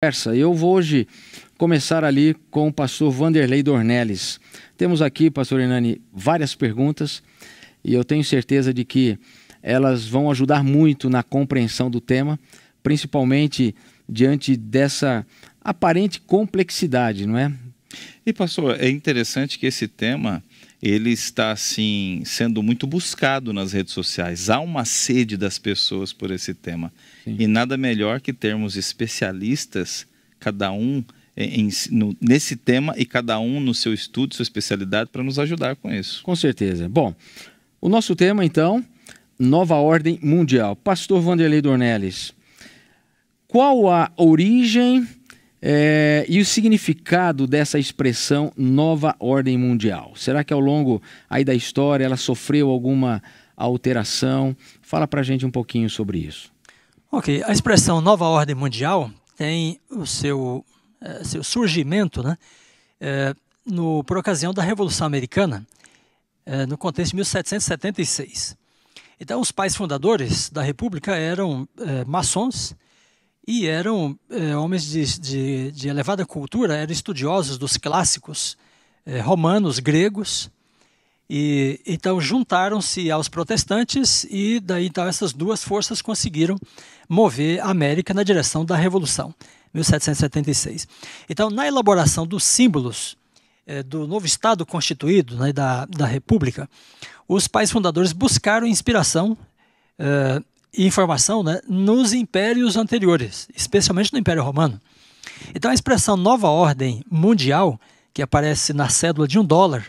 Eu vou hoje começar ali com o pastor Vanderlei Dornelles. Temos aqui, pastor Hernani, várias perguntas e eu tenho certeza de que elas vão ajudar muito na compreensão do tema, principalmente diante dessa aparente complexidade, não é? E pastor, é interessante que esse tema ele está assim sendo muito buscado nas redes sociais. Há uma sede das pessoas por esse tema. Sim. E nada melhor que termos especialistas, cada um nesse tema e cada um no seu estudo, sua especialidade, para nos ajudar com isso. Com certeza. Bom, o nosso tema então, Nova Ordem Mundial. Pastor Vanderlei Dornelles, qual a origem e o significado dessa expressão Nova Ordem Mundial? Será que ao longo aí da história ela sofreu alguma alteração? Fala pra gente um pouquinho sobre isso. Ok, a expressão Nova Ordem Mundial tem o seu surgimento, né, por ocasião da Revolução Americana, no contexto de 1776. Então os pais fundadores da República eram maçons, e eram homens de elevada cultura, eram estudiosos dos clássicos romanos, gregos, e então juntaram-se aos protestantes e daí então essas duas forças conseguiram mover a América na direção da Revolução, 1776. Então na elaboração dos símbolos do novo Estado constituído, né, da República, os pais fundadores buscaram inspiração e informação, né, nos impérios anteriores, especialmente no Império Romano. Então a expressão Nova Ordem Mundial, que aparece na cédula de $1,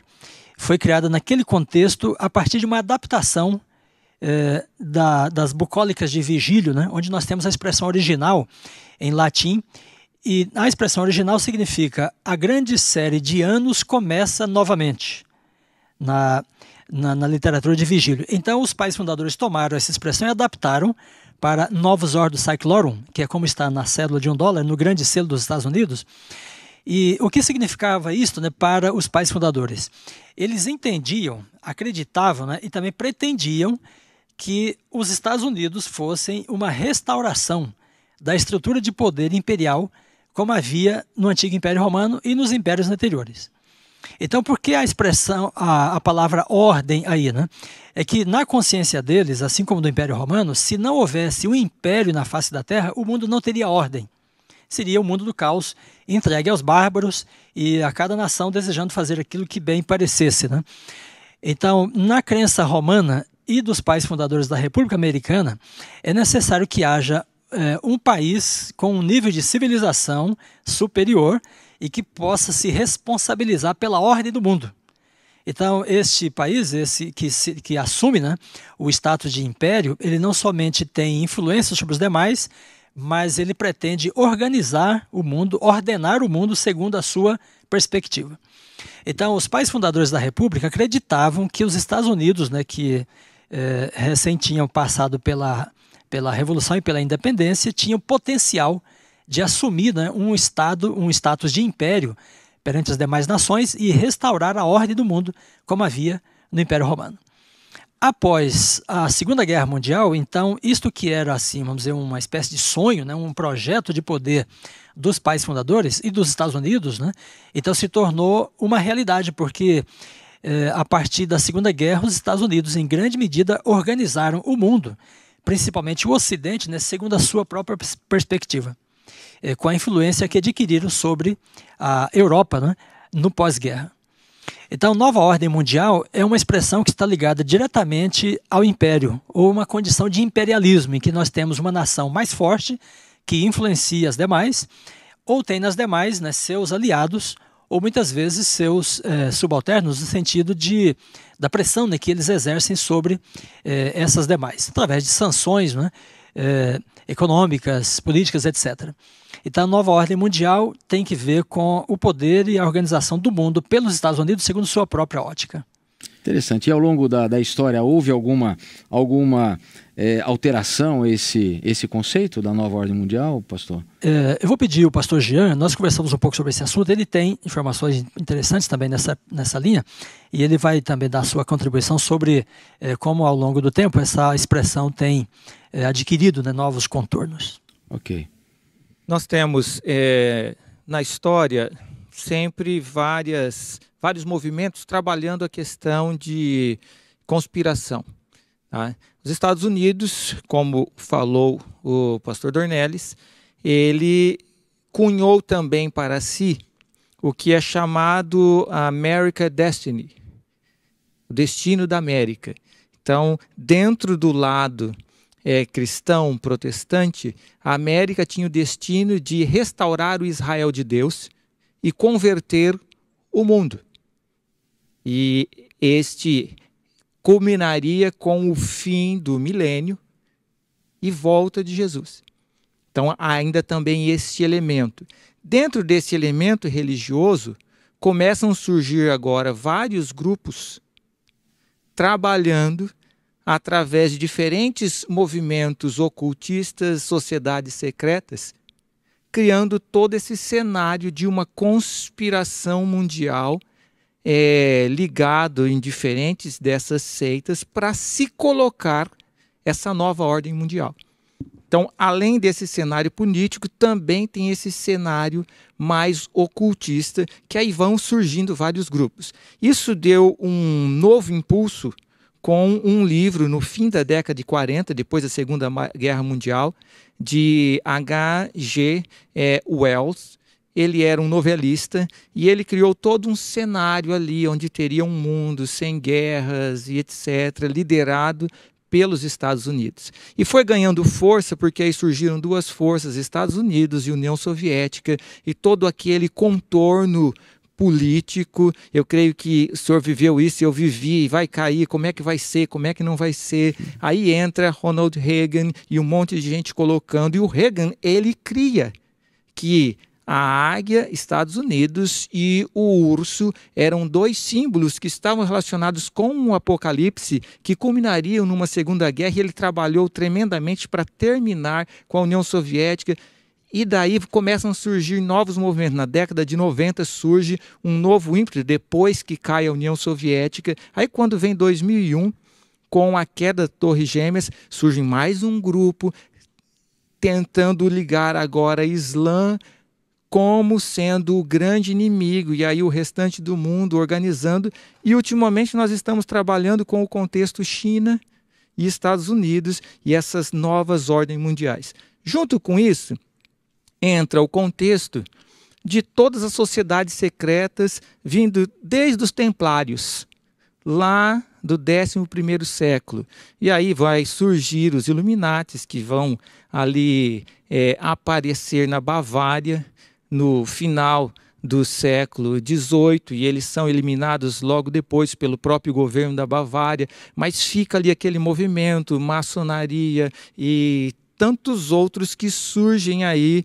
foi criada naquele contexto a partir de uma adaptação das bucólicas de Virgílio, né, onde nós temos a expressão original em latim, e a expressão original significa a grande série de anos começa novamente, na literatura de Virgílio. Então os pais fundadores tomaram essa expressão e adaptaram para Novus Ordo Saeclorum, que é como está na cédula de $1, no grande selo dos Estados Unidos. E o que significava isto, né, para os pais fundadores? Eles entendiam, acreditavam, né, e também pretendiam que os Estados Unidos fossem uma restauração da estrutura de poder imperial como havia no antigo Império Romano e nos impérios anteriores. Então, por que a expressão, a palavra ordem aí, né? É que na consciência deles, assim como do Império Romano, se não houvesse um império na face da Terra, o mundo não teria ordem. Seria o mundo do caos, entregue aos bárbaros e a cada nação desejando fazer aquilo que bem parecesse, né? Então, na crença romana e dos pais fundadores da República Americana, é necessário que haja um país com um nível de civilização superior e que possa se responsabilizar pela ordem do mundo. Então, este país, que assume, né, o status de império, ele não somente tem influência sobre os demais, mas ele pretende organizar o mundo, ordenar o mundo segundo a sua perspectiva. Então, os pais fundadores da República acreditavam que os Estados Unidos, né, que recém tinham passado pela Revolução e pela Independência, tinham potencial de assumir, né, um status de império perante as demais nações e restaurar a ordem do mundo como havia no Império Romano. Após a Segunda Guerra Mundial, então, isto que era assim, vamos dizer, uma espécie de sonho, né, um projeto de poder dos pais fundadores e dos Estados Unidos, né, então se tornou uma realidade, porque a partir da Segunda Guerra, os Estados Unidos, em grande medida, organizaram o mundo, principalmente o Ocidente, né, segundo a sua própria perspectiva, com a influência que adquiriram sobre a Europa, né, no pós-guerra. Então, Nova Ordem Mundial é uma expressão que está ligada diretamente ao império, ou uma condição de imperialismo, em que nós temos uma nação mais forte, que influencia as demais, ou tem nas demais, né, seus aliados, ou muitas vezes seus subalternos, no sentido da pressão, né, que eles exercem sobre essas demais, através de sanções, né, econômicas, políticas, etc. Então a Nova Ordem Mundial tem que ver com o poder e a organização do mundo pelos Estados Unidos segundo sua própria ótica. Interessante. E ao longo da história houve alguma alteração esse conceito da Nova Ordem Mundial, pastor? Eu vou pedir ao pastor Jean, nós conversamos um pouco sobre esse assunto, ele tem informações interessantes também nessa linha, e ele vai também dar a sua contribuição sobre como ao longo do tempo essa expressão tem adquirido, né, novos contornos. Ok. Nós temos na história sempre vários movimentos trabalhando a questão de conspiração. Tá? Os Estados Unidos, como falou o pastor Dornelles, ele cunhou também para si o que é chamado America Destiny, o destino da América. Então, dentro do lado cristão, protestante, a América tinha o destino de restaurar o Israel de Deus e converter o mundo. E este culminaria com o fim do milênio e volta de Jesus. Então, há ainda também este elemento. Dentro desse elemento religioso, começam a surgir agora vários grupos trabalhando através de diferentes movimentos ocultistas, sociedades secretas, criando todo esse cenário de uma conspiração mundial ligado em diferentes dessas seitas para se colocar essa nova ordem mundial. Então, além desse cenário político, também tem esse cenário mais ocultista, que aí vão surgindo vários grupos. Isso deu um novo impulso com um livro no fim da década de 40, depois da Segunda Guerra Mundial, de H.G. Wells. Ele era um novelista e ele criou todo um cenário ali onde teria um mundo sem guerras e etc., liderado pelos Estados Unidos. E foi ganhando força porque aí surgiram duas forças, Estados Unidos e União Soviética, e todo aquele contorno político. Eu creio que o senhor viveu isso, eu vivi, vai cair, como é que vai ser, como é que não vai ser. Aí entra Ronald Reagan e um monte de gente colocando, e o Reagan, ele cria que a águia, Estados Unidos, e o urso eram dois símbolos que estavam relacionados com o Apocalipse, que culminariam numa Segunda Guerra, e ele trabalhou tremendamente para terminar com a União Soviética. E daí começam a surgir novos movimentos. Na década de 90 surge um novo ímpeto, depois que cai a União Soviética. Aí quando vem 2001, com a queda das Torres Gêmeas, surge mais um grupo tentando ligar agora Islã como sendo o grande inimigo, e aí o restante do mundo organizando. E ultimamente nós estamos trabalhando com o contexto China e Estados Unidos e essas novas ordens mundiais. Junto com isso, entra o contexto de todas as sociedades secretas vindo desde os Templários, lá do 11º século. E aí vai surgir os Illuminatis, que vão ali aparecer na Bavária no final do século XVIII, e eles são eliminados logo depois pelo próprio governo da Bavária, mas fica ali aquele movimento, maçonaria e tantos outros que surgem aí.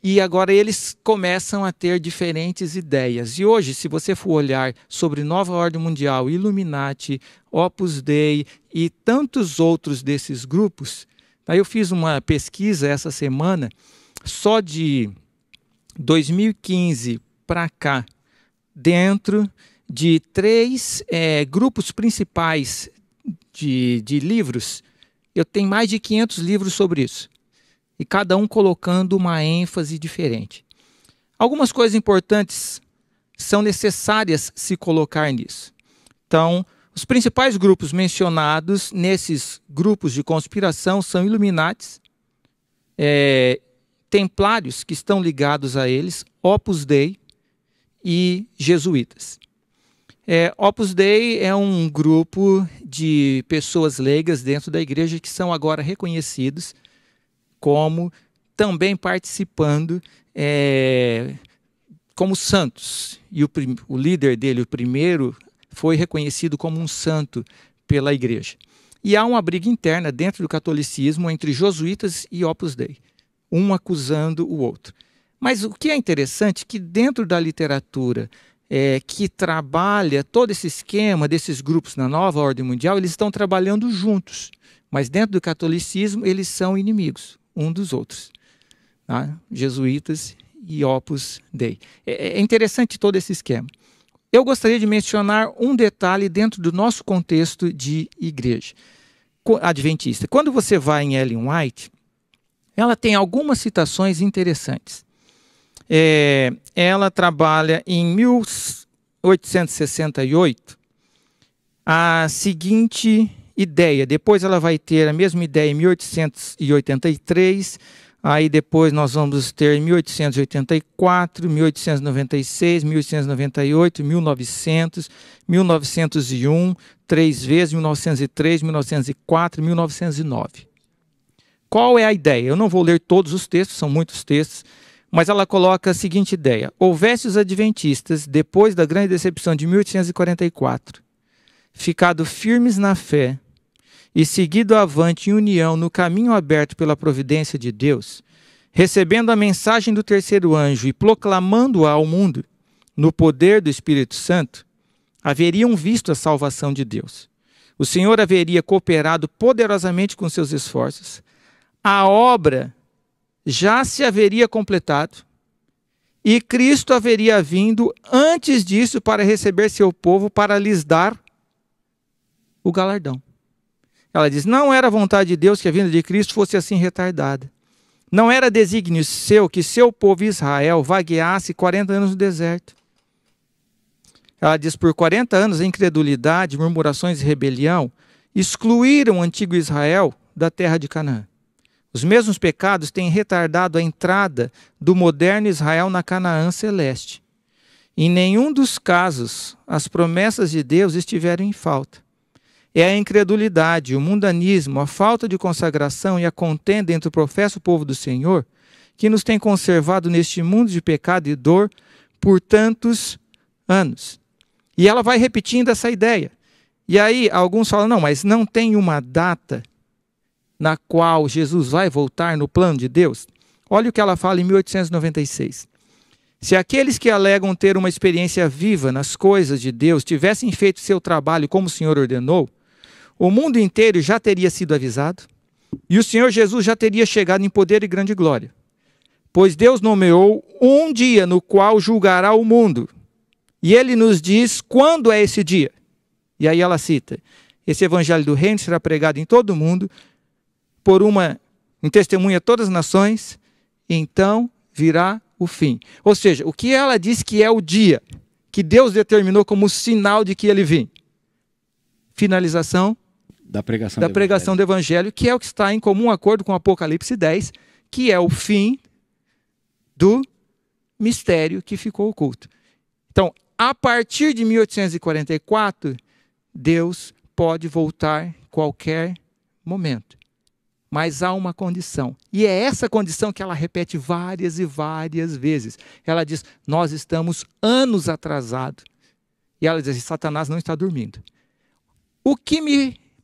E agora eles começam a ter diferentes ideias. E hoje, se você for olhar sobre Nova Ordem Mundial, Illuminati, Opus Dei e tantos outros desses grupos, aí eu fiz uma pesquisa essa semana, só de 2015 para cá, dentro de 3 grupos principais de livros, eu tenho mais de 500 livros sobre isso. E cada um colocando uma ênfase diferente. Algumas coisas importantes são necessárias se colocar nisso. Então, os principais grupos mencionados nesses grupos de conspiração são Illuminatis, Templários, que estão ligados a eles, Opus Dei e Jesuítas. Opus Dei é um grupo de pessoas leigas dentro da igreja que são agora reconhecidos como também participando como santos. E o líder dele, o primeiro, foi reconhecido como um santo pela igreja. E há uma briga interna dentro do catolicismo entre jesuítas e Opus Dei, um acusando o outro. Mas o que é interessante é que dentro da literatura que trabalha todo esse esquema desses grupos na Nova Ordem Mundial, eles estão trabalhando juntos, mas dentro do catolicismo eles são inimigos um dos outros, tá? Jesuítas e Opus Dei. É interessante todo esse esquema. Eu gostaria de mencionar um detalhe dentro do nosso contexto de igreja adventista. Quando você vai em Ellen White, ela tem algumas citações interessantes. Ela trabalha em 1868 a seguinte ideia. Depois ela vai ter a mesma ideia em 1883. Aí depois nós vamos ter 1884, 1896, 1898, 1900, 1901, 3 vezes, 1903, 1904, 1909. Qual é a ideia? Eu não vou ler todos os textos, são muitos textos, mas ela coloca a seguinte ideia. Houvesse os adventistas, depois da grande decepção de 1844, ficado firmes na fé, e seguido avante em união no caminho aberto pela providência de Deus, recebendo a mensagem do terceiro anjo e proclamando-a ao mundo, no poder do Espírito Santo, haveriam visto a salvação de Deus. O Senhor haveria cooperado poderosamente com seus esforços, a obra já se haveria completado, e Cristo haveria vindo antes disso para receber seu povo, para lhes dar o galardão. Ela diz, não era vontade de Deus que a vinda de Cristo fosse assim retardada. Não era desígnio seu que seu povo Israel vagueasse 40 anos no deserto. Ela diz, por 40 anos a incredulidade, murmurações e rebelião excluíram o antigo Israel da terra de Canaã. Os mesmos pecados têm retardado a entrada do moderno Israel na Canaã celeste. Em nenhum dos casos as promessas de Deus estiveram em falta. É a incredulidade, o mundanismo, a falta de consagração e a contenda entre o professo povo do Senhor que nos tem conservado neste mundo de pecado e dor por tantos anos. E ela vai repetindo essa ideia. E aí alguns falam, não, mas não tem uma data na qual Jesus vai voltar no plano de Deus? Olha o que ela fala em 1896. Se aqueles que alegam ter uma experiência viva nas coisas de Deus tivessem feito seu trabalho como o Senhor ordenou, o mundo inteiro já teria sido avisado e o Senhor Jesus já teria chegado em poder e grande glória. Pois Deus nomeou um dia no qual julgará o mundo. E ele nos diz quando é esse dia. E aí ela cita, esse evangelho do reino será pregado em todo o mundo, em testemunha a todas as nações, e então virá o fim. Ou seja, o que ela diz que é o dia que Deus determinou como sinal de que ele vem? Finalização da pregação do Evangelho, que é o que está em comum acordo com Apocalipse 10, que é o fim do mistério que ficou oculto. Então, a partir de 1844, Deus pode voltar qualquer momento. Mas há uma condição. E é essa condição que ela repete várias e várias vezes. Ela diz, nós estamos anos atrasados. E ela diz assim, Satanás não está dormindo.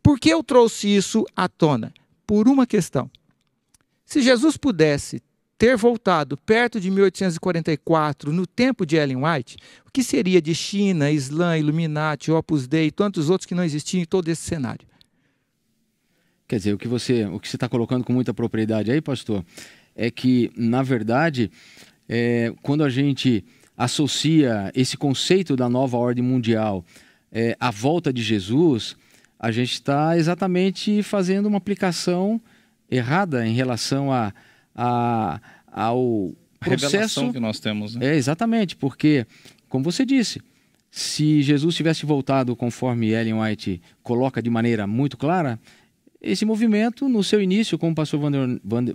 Por que eu trouxe isso à tona? Por uma questão. Se Jesus pudesse ter voltado perto de 1844, no tempo de Ellen White, o que seria de China, Islã, Illuminati, Opus Dei e tantos outros que não existiam em todo esse cenário? Quer dizer, o que você está colocando com muita propriedade aí, pastor, é que, na verdade, quando a gente associa esse conceito da nova ordem mundial à volta de Jesus, a gente está exatamente fazendo uma aplicação errada em relação ao processo. Revelação que nós temos. Né? Exatamente, porque, como você disse, se Jesus tivesse voltado conforme Ellen White coloca de maneira muito clara, esse movimento, no seu início, como o pastor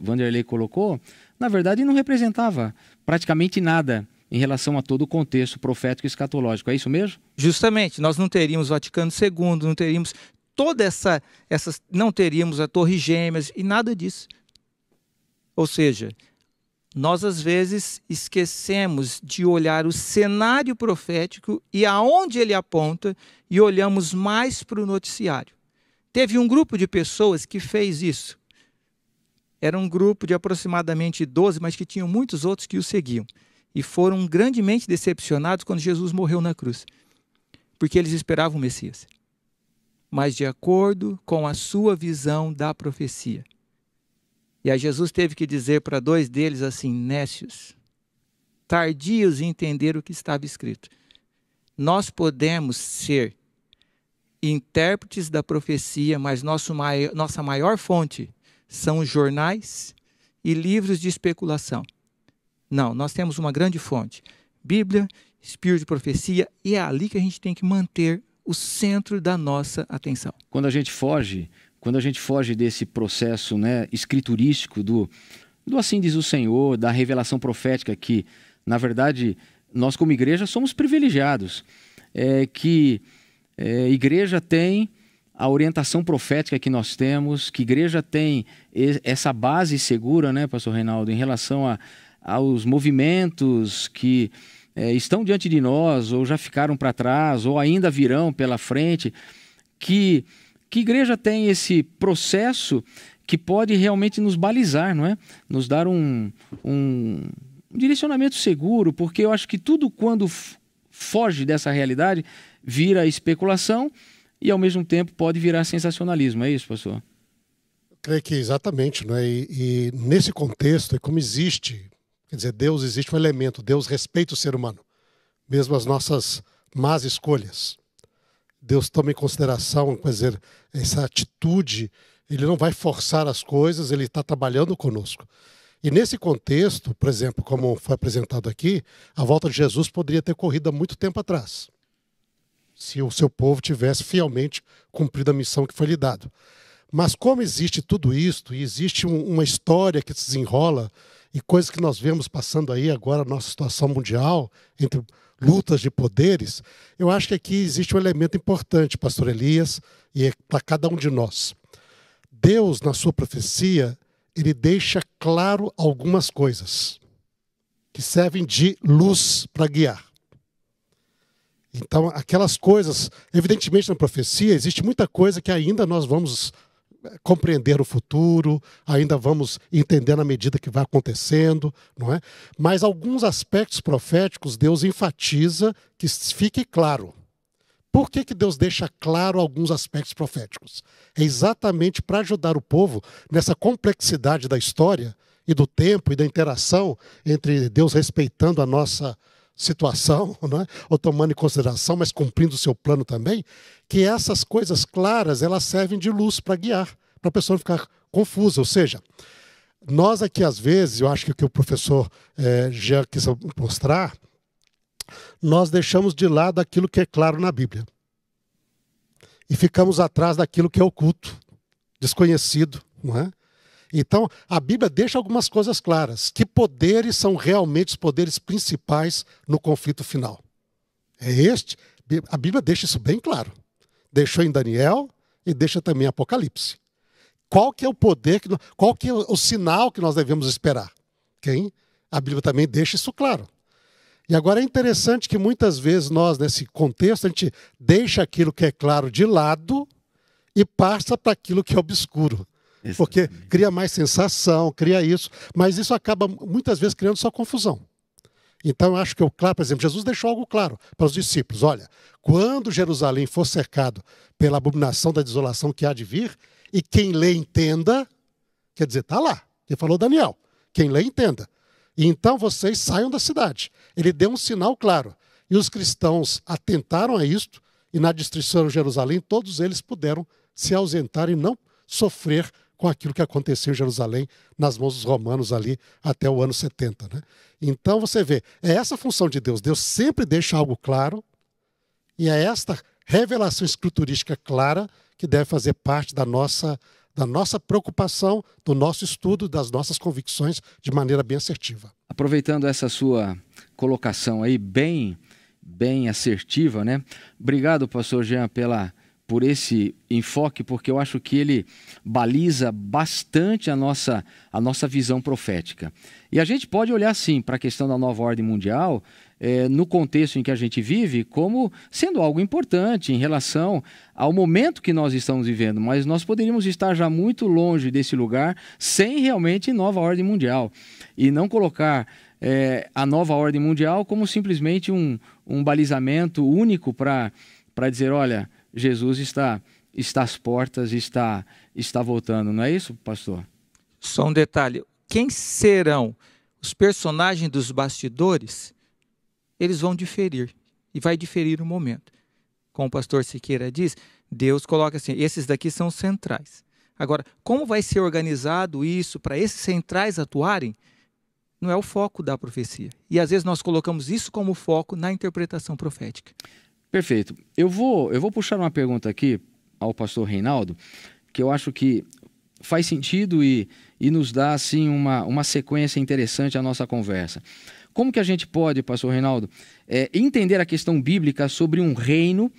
Vanderlei colocou, na verdade não representava praticamente nada em relação a todo o contexto profético e escatológico. É isso mesmo? Justamente. Nós não teríamos Vaticano II, não teríamos não teríamos a Torre Gêmeas e nada disso. Ou seja, nós às vezes esquecemos de olhar o cenário profético e aonde ele aponta e olhamos mais para o noticiário. Teve um grupo de pessoas que fez isso. Era um grupo de aproximadamente 12, mas que tinham muitos outros que o seguiam. E foram grandemente decepcionados quando Jesus morreu na cruz. Porque eles esperavam o Messias. Mas de acordo com a sua visão da profecia. E aí Jesus teve que dizer para 2 deles assim, nécios, tardios em entender o que estava escrito. Nós podemos ser intérpretes da profecia, mas nossa maior fonte são os jornais e livros de especulação. Não, nós temos uma grande fonte. Bíblia, Espírito de Profecia, e é ali que a gente tem que manter o centro da nossa atenção. Quando a gente foge desse processo, né, escriturístico do assim diz o Senhor, da revelação profética, que, na verdade, nós como igreja somos privilegiados, igreja tem a orientação profética que nós temos, que igreja tem essa base segura, né, pastor Reinaldo, em relação aos movimentos que estão diante de nós, ou já ficaram para trás, ou ainda virão pela frente, que igreja tem esse processo que pode realmente nos balizar, não é? Nos dar um direcionamento seguro, porque eu acho que tudo quando foge dessa realidade vira especulação e ao mesmo tempo pode virar sensacionalismo. É isso, pastor? Eu creio que exatamente, né? E nesse contexto, é como existe, quer dizer, Deus existe um elemento, Deus respeita o ser humano, mesmo as nossas más escolhas. Deus toma em consideração, quer dizer, essa atitude. Ele não vai forçar as coisas, ele está trabalhando conosco. E nesse contexto, por exemplo, como foi apresentado aqui, a volta de Jesus poderia ter corrido há muito tempo atrás, se o seu povo tivesse fielmente cumprido a missão que foi lhe dada. Mas como existe tudo isso, e existe uma história que se desenrola, e coisas que nós vemos passando aí agora na nossa situação mundial, entre lutas de poderes, eu acho que aqui existe um elemento importante, pastor Elias, e é para cada um de nós. Deus, na sua profecia, ele deixa claro algumas coisas que servem de luz para guiar. Então, aquelas coisas, evidentemente na profecia, existe muita coisa que ainda nós vamos compreender no futuro, ainda vamos entender na medida que vai acontecendo, não é? Mas alguns aspectos proféticos Deus enfatiza que fique claro. Por que Deus deixa claro alguns aspectos proféticos? É exatamente para ajudar o povo nessa complexidade da história e do tempo e da interação entre Deus respeitando a nossa situação, não é? Ou tomando em consideração, mas cumprindo o seu plano também, que essas coisas claras elas servem de luz para guiar, para a pessoa não ficar confusa. Ou seja, nós aqui às vezes, eu acho que o que o professor já quis mostrar, nós deixamos de lado aquilo que é claro na Bíblia. E ficamos atrás daquilo que é oculto, desconhecido, não é? Então, a Bíblia deixa algumas coisas claras. Que poderes são realmente os poderes principais no conflito final? A Bíblia deixa isso bem claro. Deixou em Daniel e deixa também em Apocalipse. Qual que é o poder, qual que é o sinal que nós devemos esperar? A Bíblia também deixa isso claro. E agora é interessante que muitas vezes nós, nesse contexto, a gente deixa aquilo que é claro de lado e passa para aquilo que é obscuro. Porque cria mais sensação, cria isso, mas isso acaba muitas vezes criando só confusão. Então eu acho que claro, por exemplo, Jesus deixou algo claro para os discípulos. Olha, quando Jerusalém for cercado pela abominação da desolação que há de vir, e quem lê entenda, quer dizer, está lá, que falou Daniel, quem lê entenda. E então vocês saiam da cidade. Ele deu um sinal claro. E os cristãos atentaram a isto, e na destruição de Jerusalém, todos eles puderam se ausentar e não sofrer com aquilo que aconteceu em Jerusalém nas mãos dos romanos ali até o ano 70. Né? Então você vê, é essa a função de Deus. Deus sempre deixa algo claro, e é esta revelação escriturística clara que deve fazer parte da nossa preocupação, do nosso estudo, das nossas convicções de maneira bem assertiva. Aproveitando essa sua colocação aí bem assertiva, né? Obrigado, pastor Jean, por esse enfoque, porque eu acho que ele baliza bastante a nossa visão profética. E a gente pode olhar, sim, para a questão da nova ordem mundial, no contexto em que a gente vive, como sendo algo importante em relação ao momento que nós estamos vivendo, mas nós poderíamos estar já muito longe desse lugar sem realmente nova ordem mundial, e não colocar a nova ordem mundial como simplesmente um balizamento único para dizer, olha, Jesus está às portas, está voltando. Não é isso, pastor? Só um detalhe. Quem serão os personagens dos bastidores, eles vão diferir. E vai diferir o momento. Como o pastor Siqueira diz, Deus coloca assim, esses daqui são centrais. Agora, como vai ser organizado isso para esses centrais atuarem, não é o foco da profecia. E às vezes nós colocamos isso como foco na interpretação profética. Perfeito. Eu vou puxar uma pergunta aqui ao pastor Reinaldo, que eu acho que faz sentido e nos dá assim, uma sequência interessante à nossa conversa. Como que a gente pode, pastor Reinaldo, entender a questão bíblica sobre um reino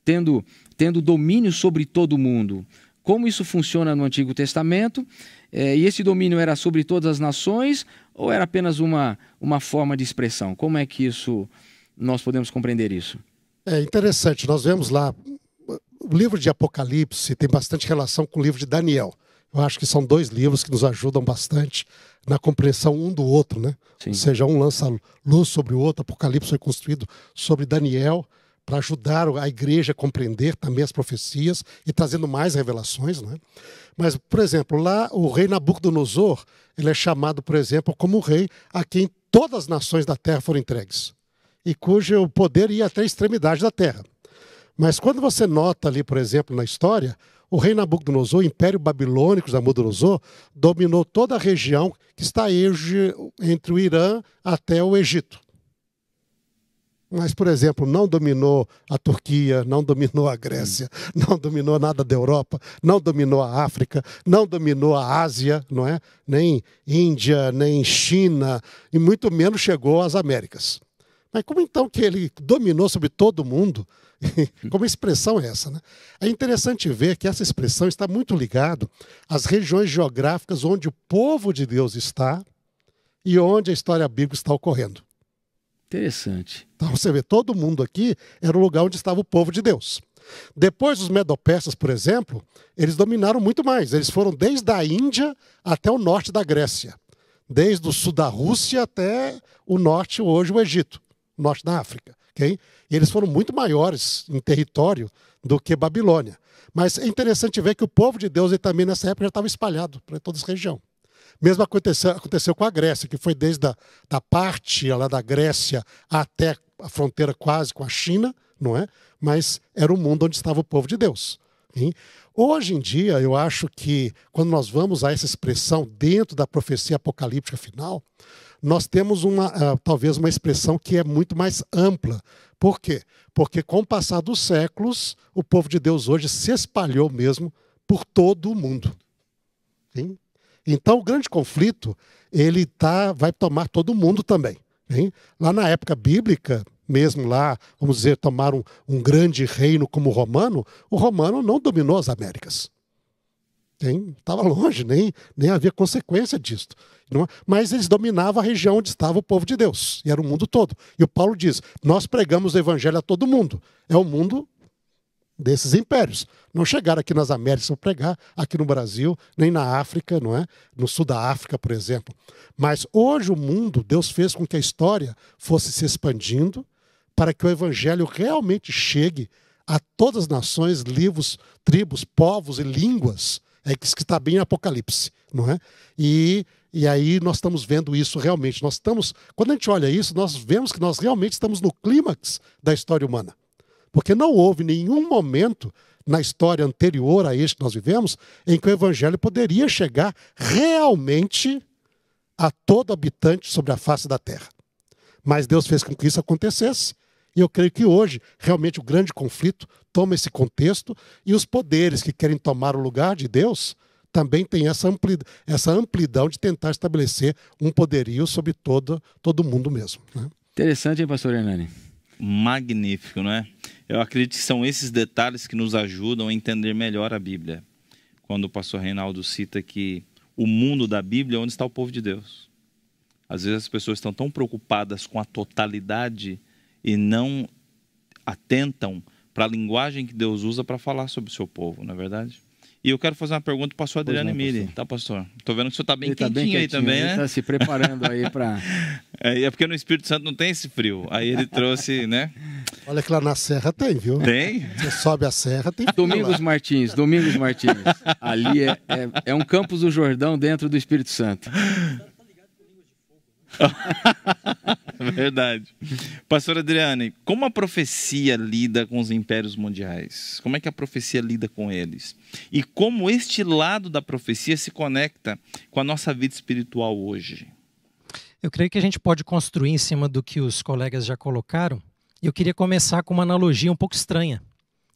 tendo domínio sobre todo mundo? Como isso funciona no Antigo Testamento? E esse domínio era sobre todas as nações ou era apenas uma forma de expressão? Como é que nós podemos compreender isso? É interessante, nós vemos lá, o livro de Apocalipse tem bastante relação com o livro de Daniel. Eu acho que são 2 livros que nos ajudam bastante na compreensão um do outro, né? Sim. Ou seja, um lança luz sobre o outro. Apocalipse foi construído sobre Daniel para ajudar a igreja a compreender também as profecias e trazendo mais revelações, né? Mas, por exemplo, lá o rei Nabucodonosor, ele é chamado, por exemplo, como o rei a quem todas as nações da terra foram entregues e cujo poder ia até a extremidade da terra. Mas quando você nota ali, por exemplo, na história, o rei Nabucodonosor, o Império Babilônico de Nabucodonosor, dominou toda a região que está hoje entre o Irã até o Egito. Mas, por exemplo, não dominou a Turquia, não dominou a Grécia, não dominou nada da Europa, não dominou a África, não dominou a Ásia, não é? Nem Índia, nem China, e muito menos chegou às Américas. Mas como então que ele dominou sobre todo mundo? Como a expressão é essa, né? É interessante ver que essa expressão está muito ligada às regiões geográficas onde o povo de Deus está e onde a história bíblica está ocorrendo. Interessante. Então você vê, todo mundo aqui era o lugar onde estava o povo de Deus. Depois dos medo-persas, por exemplo, eles dominaram muito mais. Eles foram desde a Índia até o norte da Grécia. Desde o sul da Rússia até o norte, hoje o Egito, o norte da África. Okay? E eles foram muito maiores em território do que Babilônia. Mas é interessante ver que o povo de Deus ele também nessa época já estava espalhado por toda essa região. Mesmo aconteceu com a Grécia, que foi desde da parte lá da Grécia até a fronteira quase com a China, não é? Mas era o mundo onde estava o povo de Deus. Hein? Hoje em dia, eu acho que quando nós vamos a essa expressão dentro da profecia apocalíptica final, nós temos talvez uma expressão que é muito mais ampla. Por quê? Porque com o passar dos séculos, o povo de Deus hoje se espalhou mesmo por todo o mundo. Hein? Então, o grande conflito, ele vai tomar todo mundo também. Hein? Lá na época bíblica, mesmo lá, vamos dizer, tomaram um grande reino como o romano não dominou as Américas. Estava longe, nem havia consequência disso. Mas eles dominavam a região onde estava o povo de Deus, e era o mundo todo. E o Paulo diz, nós pregamos o evangelho a todo mundo. É o mundo desses impérios. Não chegaram aqui nas Américas para pregar, aqui no Brasil, nem na África, não é? No sul da África, por exemplo. Mas hoje o mundo, Deus fez com que a história fosse se expandindo para que o evangelho realmente chegue a todas as nações, tribos, povos e línguas. É isso que está bem em Apocalipse, não é? E aí nós estamos vendo isso realmente. Quando a gente olha isso, nós vemos que nós realmente estamos no clímax da história humana. Porque não houve nenhum momento na história anterior a este que nós vivemos em que o evangelho poderia chegar realmente a todo habitante sobre a face da terra. Mas Deus fez com que isso acontecesse. E eu creio que hoje, realmente, o grande conflito toma esse contexto e os poderes que querem tomar o lugar de Deus também têm essa amplidão de tentar estabelecer um poderio sobre todo mundo mesmo. Né? Interessante, hein, pastor Hernani? Magnífico, não é? Eu acredito que são esses detalhes que nos ajudam a entender melhor a Bíblia. Quando o pastor Reinaldo cita que o mundo da Bíblia é onde está o povo de Deus. Às vezes as pessoas estão tão preocupadas com a totalidade e não atentam para a linguagem que Deus usa para falar sobre o seu povo, não é verdade? E eu quero fazer uma pergunta para o pastor Adriano Mille, tá, pastor? Estou vendo que o senhor está bem quentinho aí também, né? Ele está se preparando aí para... É porque no Espírito Santo não tem esse frio. Aí ele trouxe, né? Olha que lá na Serra tem, viu? Tem? Você sobe a Serra, tem... Domingos Martins. Ali é um Campos do Jordão dentro do Espírito Santo. Verdade. Pastor Adriane, como a profecia lida com os impérios mundiais? Como é que a profecia lida com eles? E como este lado da profecia se conecta com a nossa vida espiritual hoje? Eu creio que a gente pode construir em cima do que os colegas já colocaram. E eu queria começar com uma analogia um pouco estranha,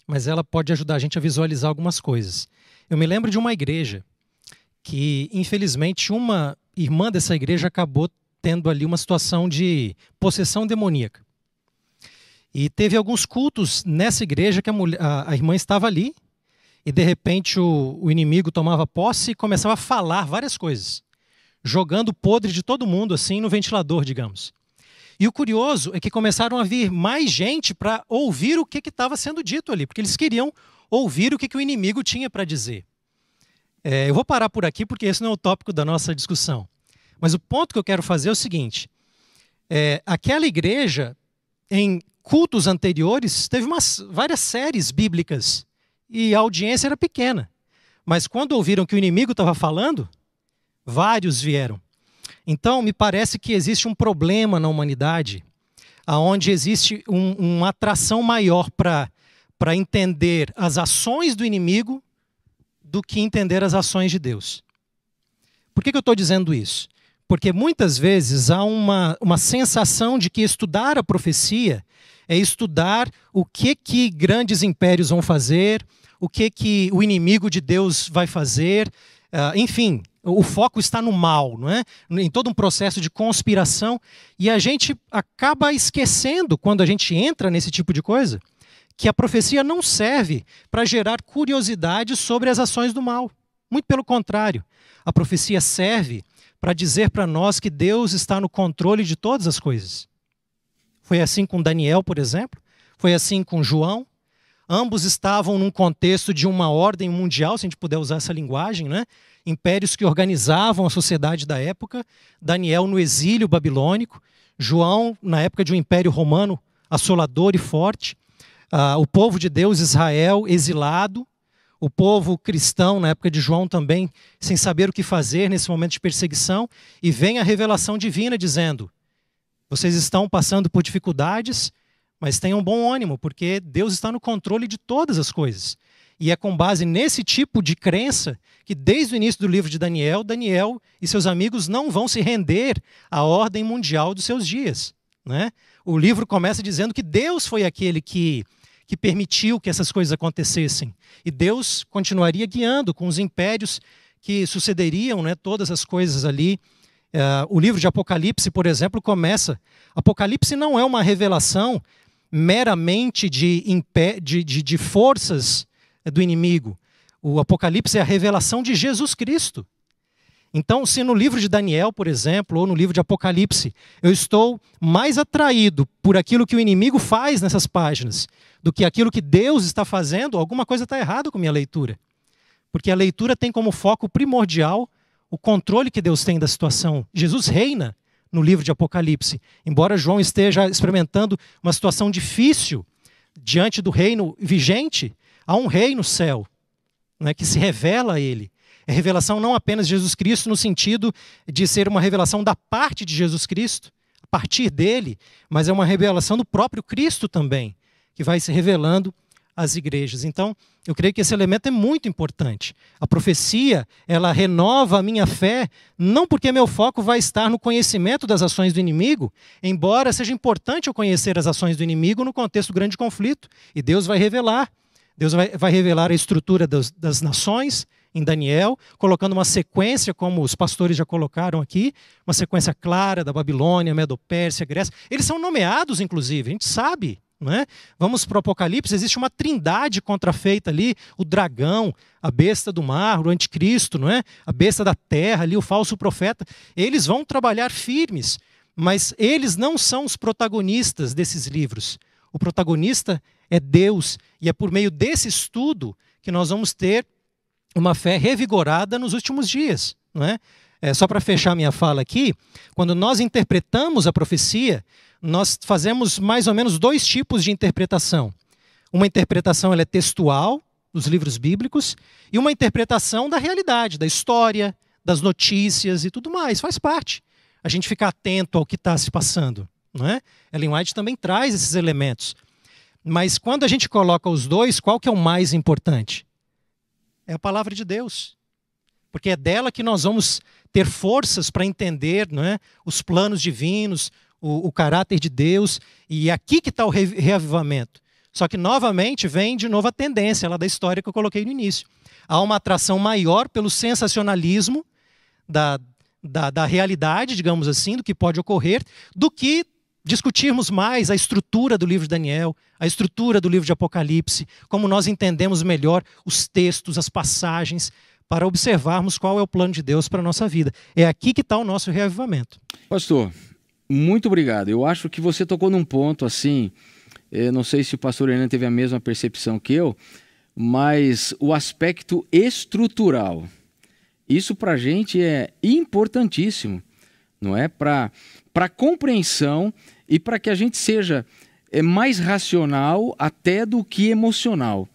mas ela pode ajudar a gente a visualizar algumas coisas. Eu me lembro de uma igreja que, infelizmente, uma irmã dessa igreja acabou tendo ali uma situação de possessão demoníaca. E teve alguns cultos nessa igreja que a irmã estava ali e, de repente, o inimigo tomava posse e começava a falar várias coisas, jogando podre de todo mundo assim no ventilador, digamos. E o curioso é que começaram a vir mais gente para ouvir o que estava sendo dito ali, porque eles queriam ouvir o que o inimigo tinha para dizer. Eu vou parar por aqui porque esse não é o tópico da nossa discussão. Mas o ponto que eu quero fazer é o seguinte. Aquela igreja, em cultos anteriores, teve várias séries bíblicas e a audiência era pequena. Mas quando ouviram que o inimigo estava falando, vários vieram. Então, me parece que existe um problema na humanidade, onde existe uma atração maior para entender as ações do inimigo do que entender as ações de Deus. Por que eu estou dizendo isso? Porque muitas vezes há uma sensação de que estudar a profecia é estudar o que grandes impérios vão fazer, o que o inimigo de Deus vai fazer, enfim, o foco está no mal, não é? Em todo um processo de conspiração, e a gente acaba esquecendo, quando a gente entra nesse tipo de coisa, que a profecia não serve para gerar curiosidade sobre as ações do mal. Muito pelo contrário, a profecia serve para dizer para nós que Deus está no controle de todas as coisas. Foi assim com Daniel, por exemplo, foi assim com João. Ambos estavam num contexto de uma ordem mundial, se a gente puder usar essa linguagem, né? Impérios que organizavam a sociedade da época. Daniel no exílio babilônico, João na época de um império romano assolador e forte. O povo de Deus, Israel, exilado. O povo cristão, na época de João também, sem saber o que fazer nesse momento de perseguição. E vem a revelação divina dizendo: vocês estão passando por dificuldades, mas tenham bom ânimo, porque Deus está no controle de todas as coisas. E é com base nesse tipo de crença que, desde o início do livro de Daniel, Daniel e seus amigos não vão se render à ordem mundial dos seus dias, né? O livro começa dizendo que Deus foi aquele que permitiu que essas coisas acontecessem. E Deus continuaria guiando com os impérios que sucederiam, né, todas as coisas ali. O livro de Apocalipse, por exemplo, começa... Apocalipse não é uma revelação meramente de forças do inimigo. O Apocalipse é a revelação de Jesus Cristo. Então, se no livro de Daniel, por exemplo, ou no livro de Apocalipse, eu estou mais atraído por aquilo que o inimigo faz nessas páginas do que aquilo que Deus está fazendo, alguma coisa está errada com a minha leitura. Porque a leitura tem como foco primordial o controle que Deus tem da situação. Jesus reina no livro de Apocalipse. Embora João esteja experimentando uma situação difícil diante do reino vigente, há um rei no céu, né, que se revela a ele. É revelação não apenas de Jesus Cristo no sentido de ser uma revelação da parte de Jesus Cristo, a partir dele, mas é uma revelação do próprio Cristo também, que vai se revelando às igrejas. Então, eu creio que esse elemento é muito importante. A profecia, ela renova a minha fé, não porque meu foco vai estar no conhecimento das ações do inimigo, embora seja importante eu conhecer as ações do inimigo no contexto do grande conflito, e Deus vai revelar. Deus vai revelar a estrutura das nações em Daniel, colocando uma sequência, como os pastores já colocaram aqui, uma sequência clara da Babilônia, Medo-Pérsia, Grécia. Eles são nomeados, inclusive, a gente sabe. Não é? Vamos para o Apocalipse, existe uma trindade contrafeita ali, o dragão, a besta do mar, o anticristo, não é? A besta da terra, ali, o falso profeta. Eles vão trabalhar firmes, mas eles não são os protagonistas desses livros. O protagonista é Deus, e é por meio desse estudo que nós vamos ter uma fé revigorada nos últimos dias. Não é? Só para fechar minha fala aqui, quando nós interpretamos a profecia, nós fazemos mais ou menos dois tipos de interpretação. Uma interpretação ela é textual, dos livros bíblicos, e uma interpretação da realidade, da história, das notícias e tudo mais. Faz parte a gente ficar atento ao que está se passando. não é? Ellen White também traz esses elementos. Mas quando a gente coloca os dois, qual que é o mais importante? É a palavra de Deus. Porque é dela que nós vamos ter forças para entender, não é? Os planos divinos, o caráter de Deus. E é aqui que está o reavivamento. Só que, novamente, vem de novo a tendência lá da história que eu coloquei no início. Há uma atração maior pelo sensacionalismo da realidade, digamos assim, do que pode ocorrer, do que discutirmos mais a estrutura do livro de Daniel, a estrutura do livro de Apocalipse, como nós entendemos melhor os textos, as passagens, para observarmos qual é o plano de Deus para a nossa vida. É aqui que está o nosso reavivamento. Pastor, muito obrigado. Eu acho que você tocou num ponto assim, não sei se o pastor Hernando teve a mesma percepção que eu, mas o aspecto estrutural, isso para a gente é importantíssimo, não é? Para a compreensão e para que a gente seja mais racional até do que emocional.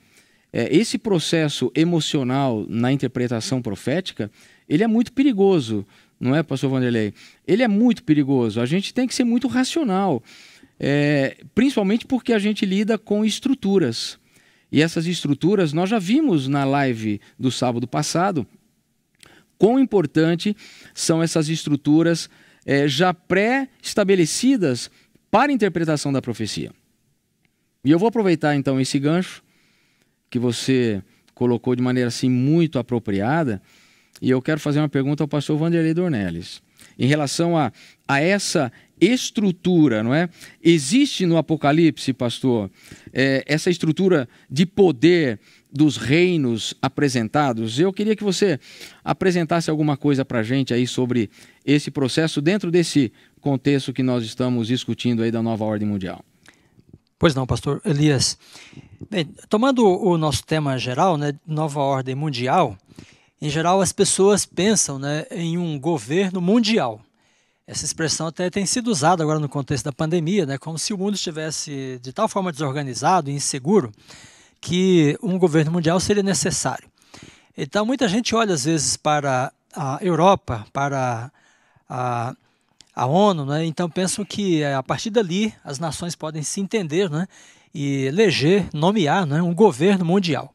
Esse processo emocional na interpretação profética, ele é muito perigoso, não é, pastor Vanderlei? Ele é muito perigoso, a gente tem que ser muito racional, principalmente porque a gente lida com estruturas. E essas estruturas, nós já vimos na live do sábado passado, quão importante são essas estruturas já pré-estabelecidas para a interpretação da profecia. E eu vou aproveitar então esse gancho que você colocou de maneira assim muito apropriada, e eu quero fazer uma pergunta ao pastor Vanderlei Dornelles. Em relação a essa estrutura, não é? Existe no Apocalipse, pastor, essa estrutura de poder dos reinos apresentados? Eu queria que você apresentasse alguma coisa para a gente aí sobre esse processo dentro desse contexto que nós estamos discutindo aí da nova ordem mundial. Pois não, pastor Elias. Bem, tomando o nosso tema geral, né, nova ordem mundial, em geral as pessoas pensam, né, em um governo mundial. Essa expressão até tem sido usada agora no contexto da pandemia, né, como se o mundo estivesse de tal forma desorganizado e inseguro que um governo mundial seria necessário. Então muita gente olha às vezes para a Europa, para a ONU, né? Então pensam que a partir dali as nações podem se entender, né? E eleger, nomear, né? Um governo mundial.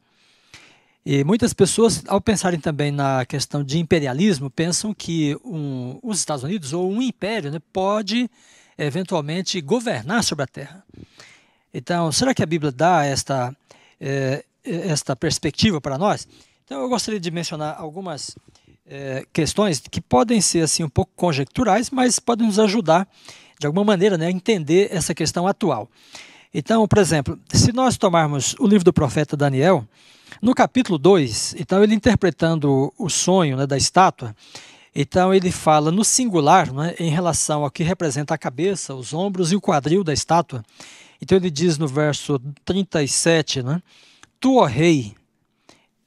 E muitas pessoas, ao pensarem também na questão de imperialismo, pensam que os Estados Unidos ou um império, né, pode eventualmente governar sobre a Terra. Então, será que a Bíblia dá esta perspectiva para nós? Então eu gostaria de mencionar algumas questões que podem ser assim um pouco conjecturais, mas podem nos ajudar de alguma maneira, né, a entender essa questão atual. Então, por exemplo, se nós tomarmos o livro do profeta Daniel, no capítulo 2, então ele interpretando o sonho, né, da estátua, então ele fala no singular, né, em relação ao que representa a cabeça, os ombros e o quadril da estátua. Então ele diz no verso 37, né, tu, ó rei,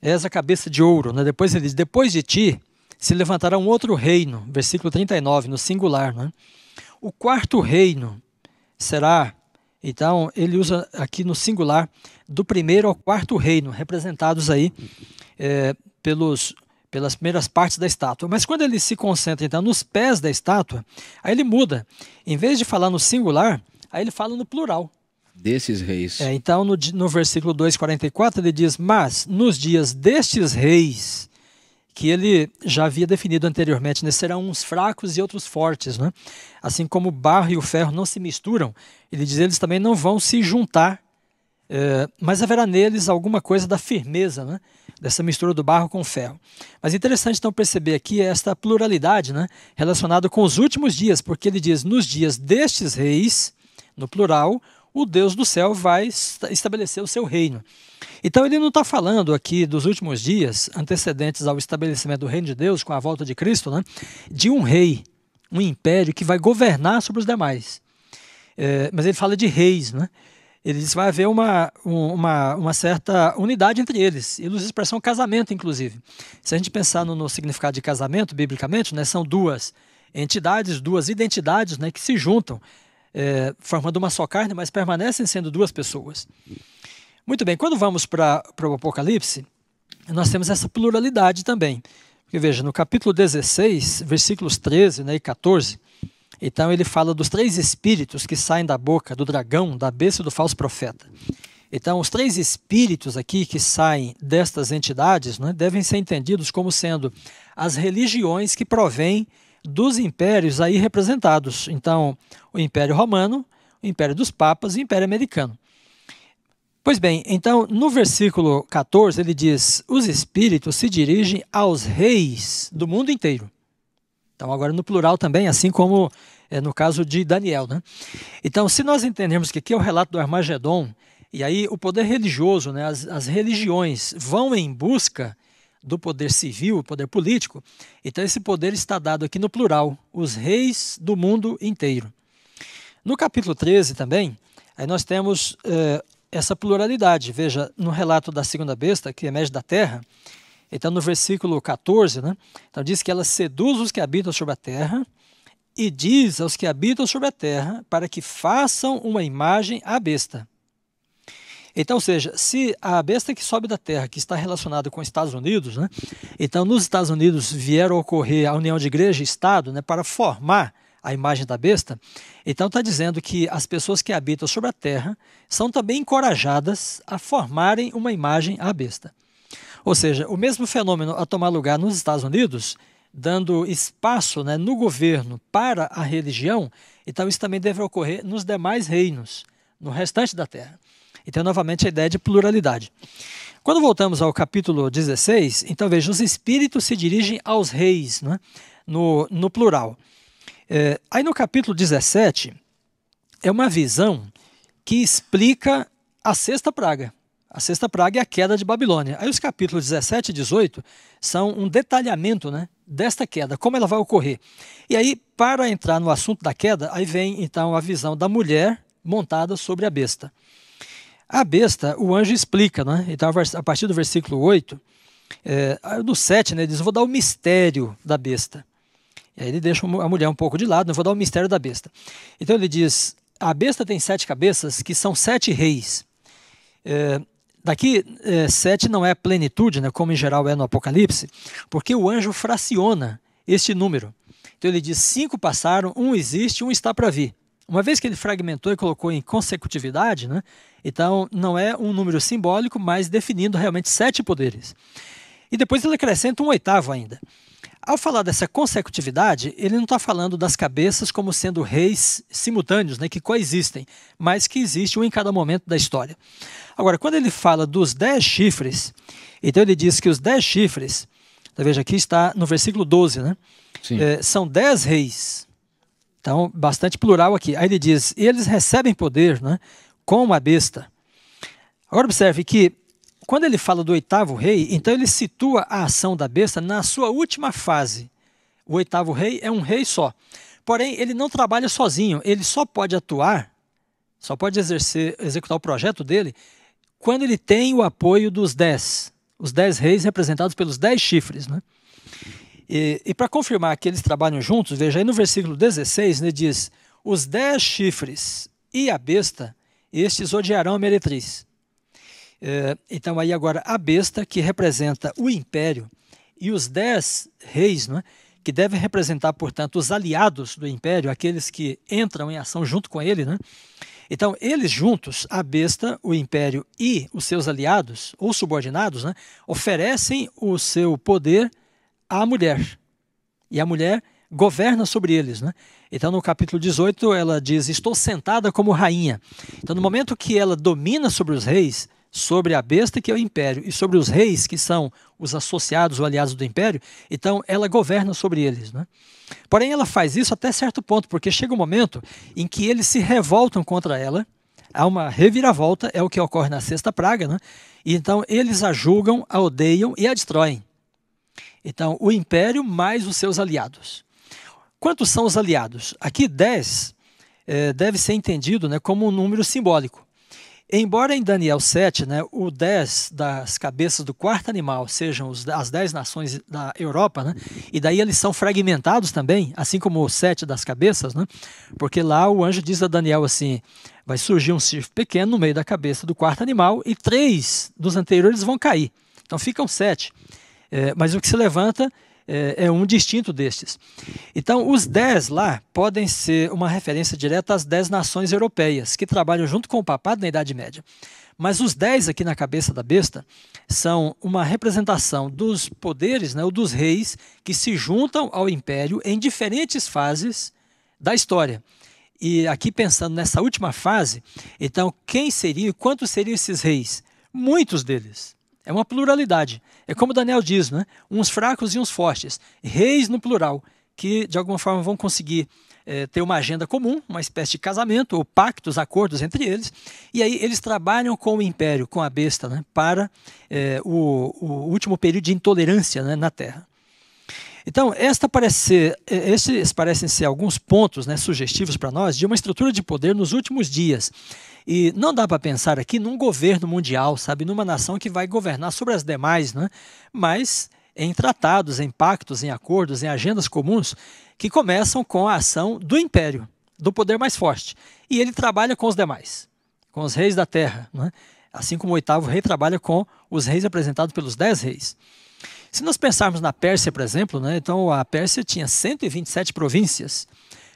és a cabeça de ouro. Né? Depois ele diz, depois de ti se levantará um outro reino, versículo 39, no singular. Né? O quarto reino será, então ele usa aqui no singular, do primeiro ao quarto reino, representados aí pelas primeiras partes da estátua. Mas quando ele se concentra então nos pés da estátua, aí ele muda. Em vez de falar no singular, aí ele fala no plural. Desses reis. Então, no versículo 2,44, ele diz, mas nos dias destes reis, que ele já havia definido anteriormente, né, serão uns fracos e outros fortes. Né? Assim como o barro e o ferro não se misturam, ele diz, eles também não vão se juntar, mas haverá neles alguma coisa da firmeza, né, dessa mistura do barro com o ferro. Mas interessante então perceber aqui esta pluralidade, né, relacionada com os últimos dias, porque ele diz, nos dias destes reis, no plural, o Deus do céu vai estabelecer o seu reino. Então ele não está falando aqui dos últimos dias, antecedentes ao estabelecimento do reino de Deus, com a volta de Cristo, né, de um rei, um império que vai governar sobre os demais. Mas ele fala de reis, né? Ele diz que vai haver uma certa unidade entre eles. Ele usa a expressão casamento, inclusive. Se a gente pensar no significado de casamento, biblicamente, né, são duas entidades, duas identidades, né, que se juntam, formando uma só carne, mas permanecem sendo duas pessoas. Muito bem, quando vamos para o Apocalipse, nós temos essa pluralidade também. Porque veja, no capítulo 16, versículos 13, né, e 14, Então ele fala dos 3 espíritos que saem da boca do dragão, da besta e do falso profeta. Então os 3 espíritos aqui que saem destas entidades, né, devem ser entendidos como sendo as religiões que provêm dos impérios aí representados. Então o Império Romano, o Império dos Papas e o Império Americano. Pois bem, então no versículo 14 ele diz: os espíritos se dirigem aos reis do mundo inteiro. Então agora no plural também, assim como no caso de Daniel, né? Então se nós entendermos que aqui é o relato do Armagedon, e aí o poder religioso, né, as religiões vão em busca do poder civil, o poder político, então esse poder está dado aqui no plural, os reis do mundo inteiro. No capítulo 13 também, aí nós temos essa pluralidade. Veja, no relato da segunda besta, que emerge da terra, então no versículo 14, né, então diz que ela seduz os que habitam sobre a terra e diz aos que habitam sobre a terra para que façam uma imagem à besta. Então, ou seja, se a besta que sobe da terra, que está relacionada com os Estados Unidos, né, então nos Estados Unidos vier a ocorrer a união de igreja e Estado, né, para formar a imagem da besta, então está dizendo que as pessoas que habitam sobre a terra são também encorajadas a formarem uma imagem à besta. Ou seja, o mesmo fenômeno a tomar lugar nos Estados Unidos, dando espaço, né, no governo para a religião, então isso também deve ocorrer nos demais reinos, no restante da terra. Então, novamente, a ideia de pluralidade. Quando voltamos ao capítulo 16, então veja, os espíritos se dirigem aos reis, né, no plural. Aí no capítulo 17, é uma visão que explica a 6ª praga. A 6ª praga é a queda de Babilônia. Aí os capítulos 17 e 18 são um detalhamento, né, desta queda, como ela vai ocorrer. E aí, para entrar no assunto da queda, aí vem então a visão da mulher montada sobre a besta. A besta, o anjo explica, né? Então a partir do versículo 8, no 7, né, ele diz: eu vou dar o mistério da besta. E aí ele deixa a mulher um pouco de lado, eu vou dar o mistério da besta. Então ele diz: a besta tem 7 cabeças, que são 7 reis. Daqui, 7 não é plenitude, né, como em geral é no Apocalipse, porque o anjo fraciona este número. Então ele diz: 5 passaram, 1 existe, 1 está para vir. Uma vez que ele fragmentou e colocou em consecutividade, né, então não é um número simbólico, mas definindo realmente 7 poderes. E depois ele acrescenta um 8º ainda. Ao falar dessa consecutividade, ele não está falando das cabeças como sendo reis simultâneos, né, que coexistem, mas que existe um em cada momento da história. Agora, quando ele fala dos 10 chifres, então ele diz que os 10 chifres, então veja, aqui está no versículo 12, né, são 10 reis. Então, bastante plural aqui. Aí ele diz: eles recebem poder, né, como a besta. Agora observe que quando ele fala do 8º rei, então ele situa a ação da besta na sua última fase. O 8º rei é um rei só. Porém, ele não trabalha sozinho. Ele só pode atuar, só pode executar o projeto dele, quando ele tem o apoio dos 10. Os 10 reis representados pelos 10 chifres, né? E para confirmar que eles trabalham juntos, veja aí no versículo 16, ele diz: os 10 chifres e a besta, estes odiarão a meretriz. Então aí agora a besta, que representa o império, e os 10 reis, né, que devem representar, portanto, os aliados do império, aqueles que entram em ação junto com ele, né? Então eles juntos, a besta, o império e os seus aliados, ou subordinados, né, oferecem o seu poder à mulher, e a mulher governa sobre eles, né? Então no capítulo 18 ela diz: estou sentada como rainha. Então no momento que ela domina sobre os reis, sobre a besta, que é o império, e sobre os reis, que são os associados ou aliados do império, então ela governa sobre eles, né? Porém ela faz isso até certo ponto, porque chega um momento em que eles se revoltam contra ela, há uma reviravolta, é o que ocorre na 6ª praga, né? E então eles a julgam, a odeiam e a destroem. Então o império mais os seus aliados. Quantos são os aliados? Aqui 10 deve ser entendido, né, como um número simbólico. Embora em Daniel 7, né, o 10 das cabeças do 4º animal sejam as 10 nações da Europa, né, e daí eles são fragmentados também, assim como o 7 das cabeças, né, porque lá o anjo diz a Daniel assim: vai surgir um chifre pequeno no meio da cabeça do 4º animal e 3 dos anteriores vão cair. Então ficam 7. Mas o que se levanta é um distinto destes. Então, os 10 lá podem ser uma referência direta às 10 nações europeias, que trabalham junto com o papado na Idade Média. Mas os 10 aqui na cabeça da besta são uma representação dos poderes, né, ou dos reis, que se juntam ao império em diferentes fases da história. E aqui pensando nessa última fase, então quem seria e quantos seriam esses reis? Muitos deles. É uma pluralidade. É como Daniel diz, né? Uns fracos e uns fortes. Reis no plural, que de alguma forma vão conseguir ter uma agenda comum, uma espécie de casamento ou pactos, acordos entre eles. E aí eles trabalham com o império, com a besta, né? Para o último período de intolerância, né? Na Terra. Então, esses parecem ser alguns pontos, né, sugestivos para nós de uma estrutura de poder nos últimos dias. E não dá para pensar aqui num governo mundial, sabe, numa nação que vai governar sobre as demais, né? Mas em tratados, em pactos, em acordos, em agendas comuns que começam com a ação do império, do poder mais forte. E ele trabalha com os demais, com os reis da terra, né? Assim como o 8º rei trabalha com os reis representados pelos 10 reis. Se nós pensarmos na Pérsia, por exemplo, né, então a Pérsia tinha 127 províncias.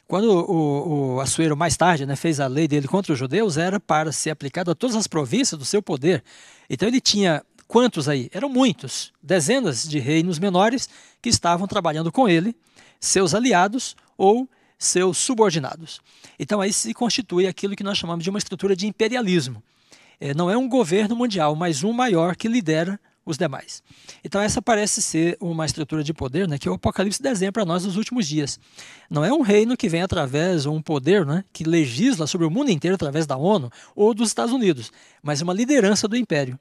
Quando o Assuero, mais tarde, né, fez a lei dele contra os judeus, era para ser aplicado a todas as províncias do seu poder. Então ele tinha quantos aí? Eram muitos, dezenas de reinos menores que estavam trabalhando com ele, seus aliados ou seus subordinados. Então aí se constitui aquilo que nós chamamos de uma estrutura de imperialismo. Não é um governo mundial, mas um maior que lidera os demais. Então essa parece ser uma estrutura de poder, né, que o Apocalipse desenha para nós nos últimos dias. Não é um reino que vem através, ou um poder, né, que legisla sobre o mundo inteiro através da ONU ou dos Estados Unidos, mas uma liderança do império.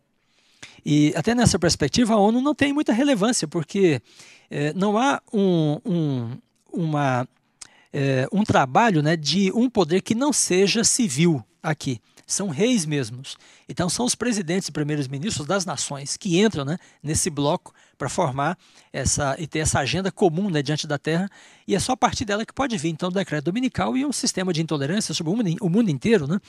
E até nessa perspectiva a ONU não tem muita relevância, porque não há um trabalho, né, de um poder que não seja civil aqui. São reis mesmos. Então são os presidentes e primeiros ministros das nações que entram, né, nesse bloco para formar e ter essa agenda comum, né, diante da terra, e é só a partir dela que pode vir então o decreto dominical e um sistema de intolerância sobre o mundo inteiro, né?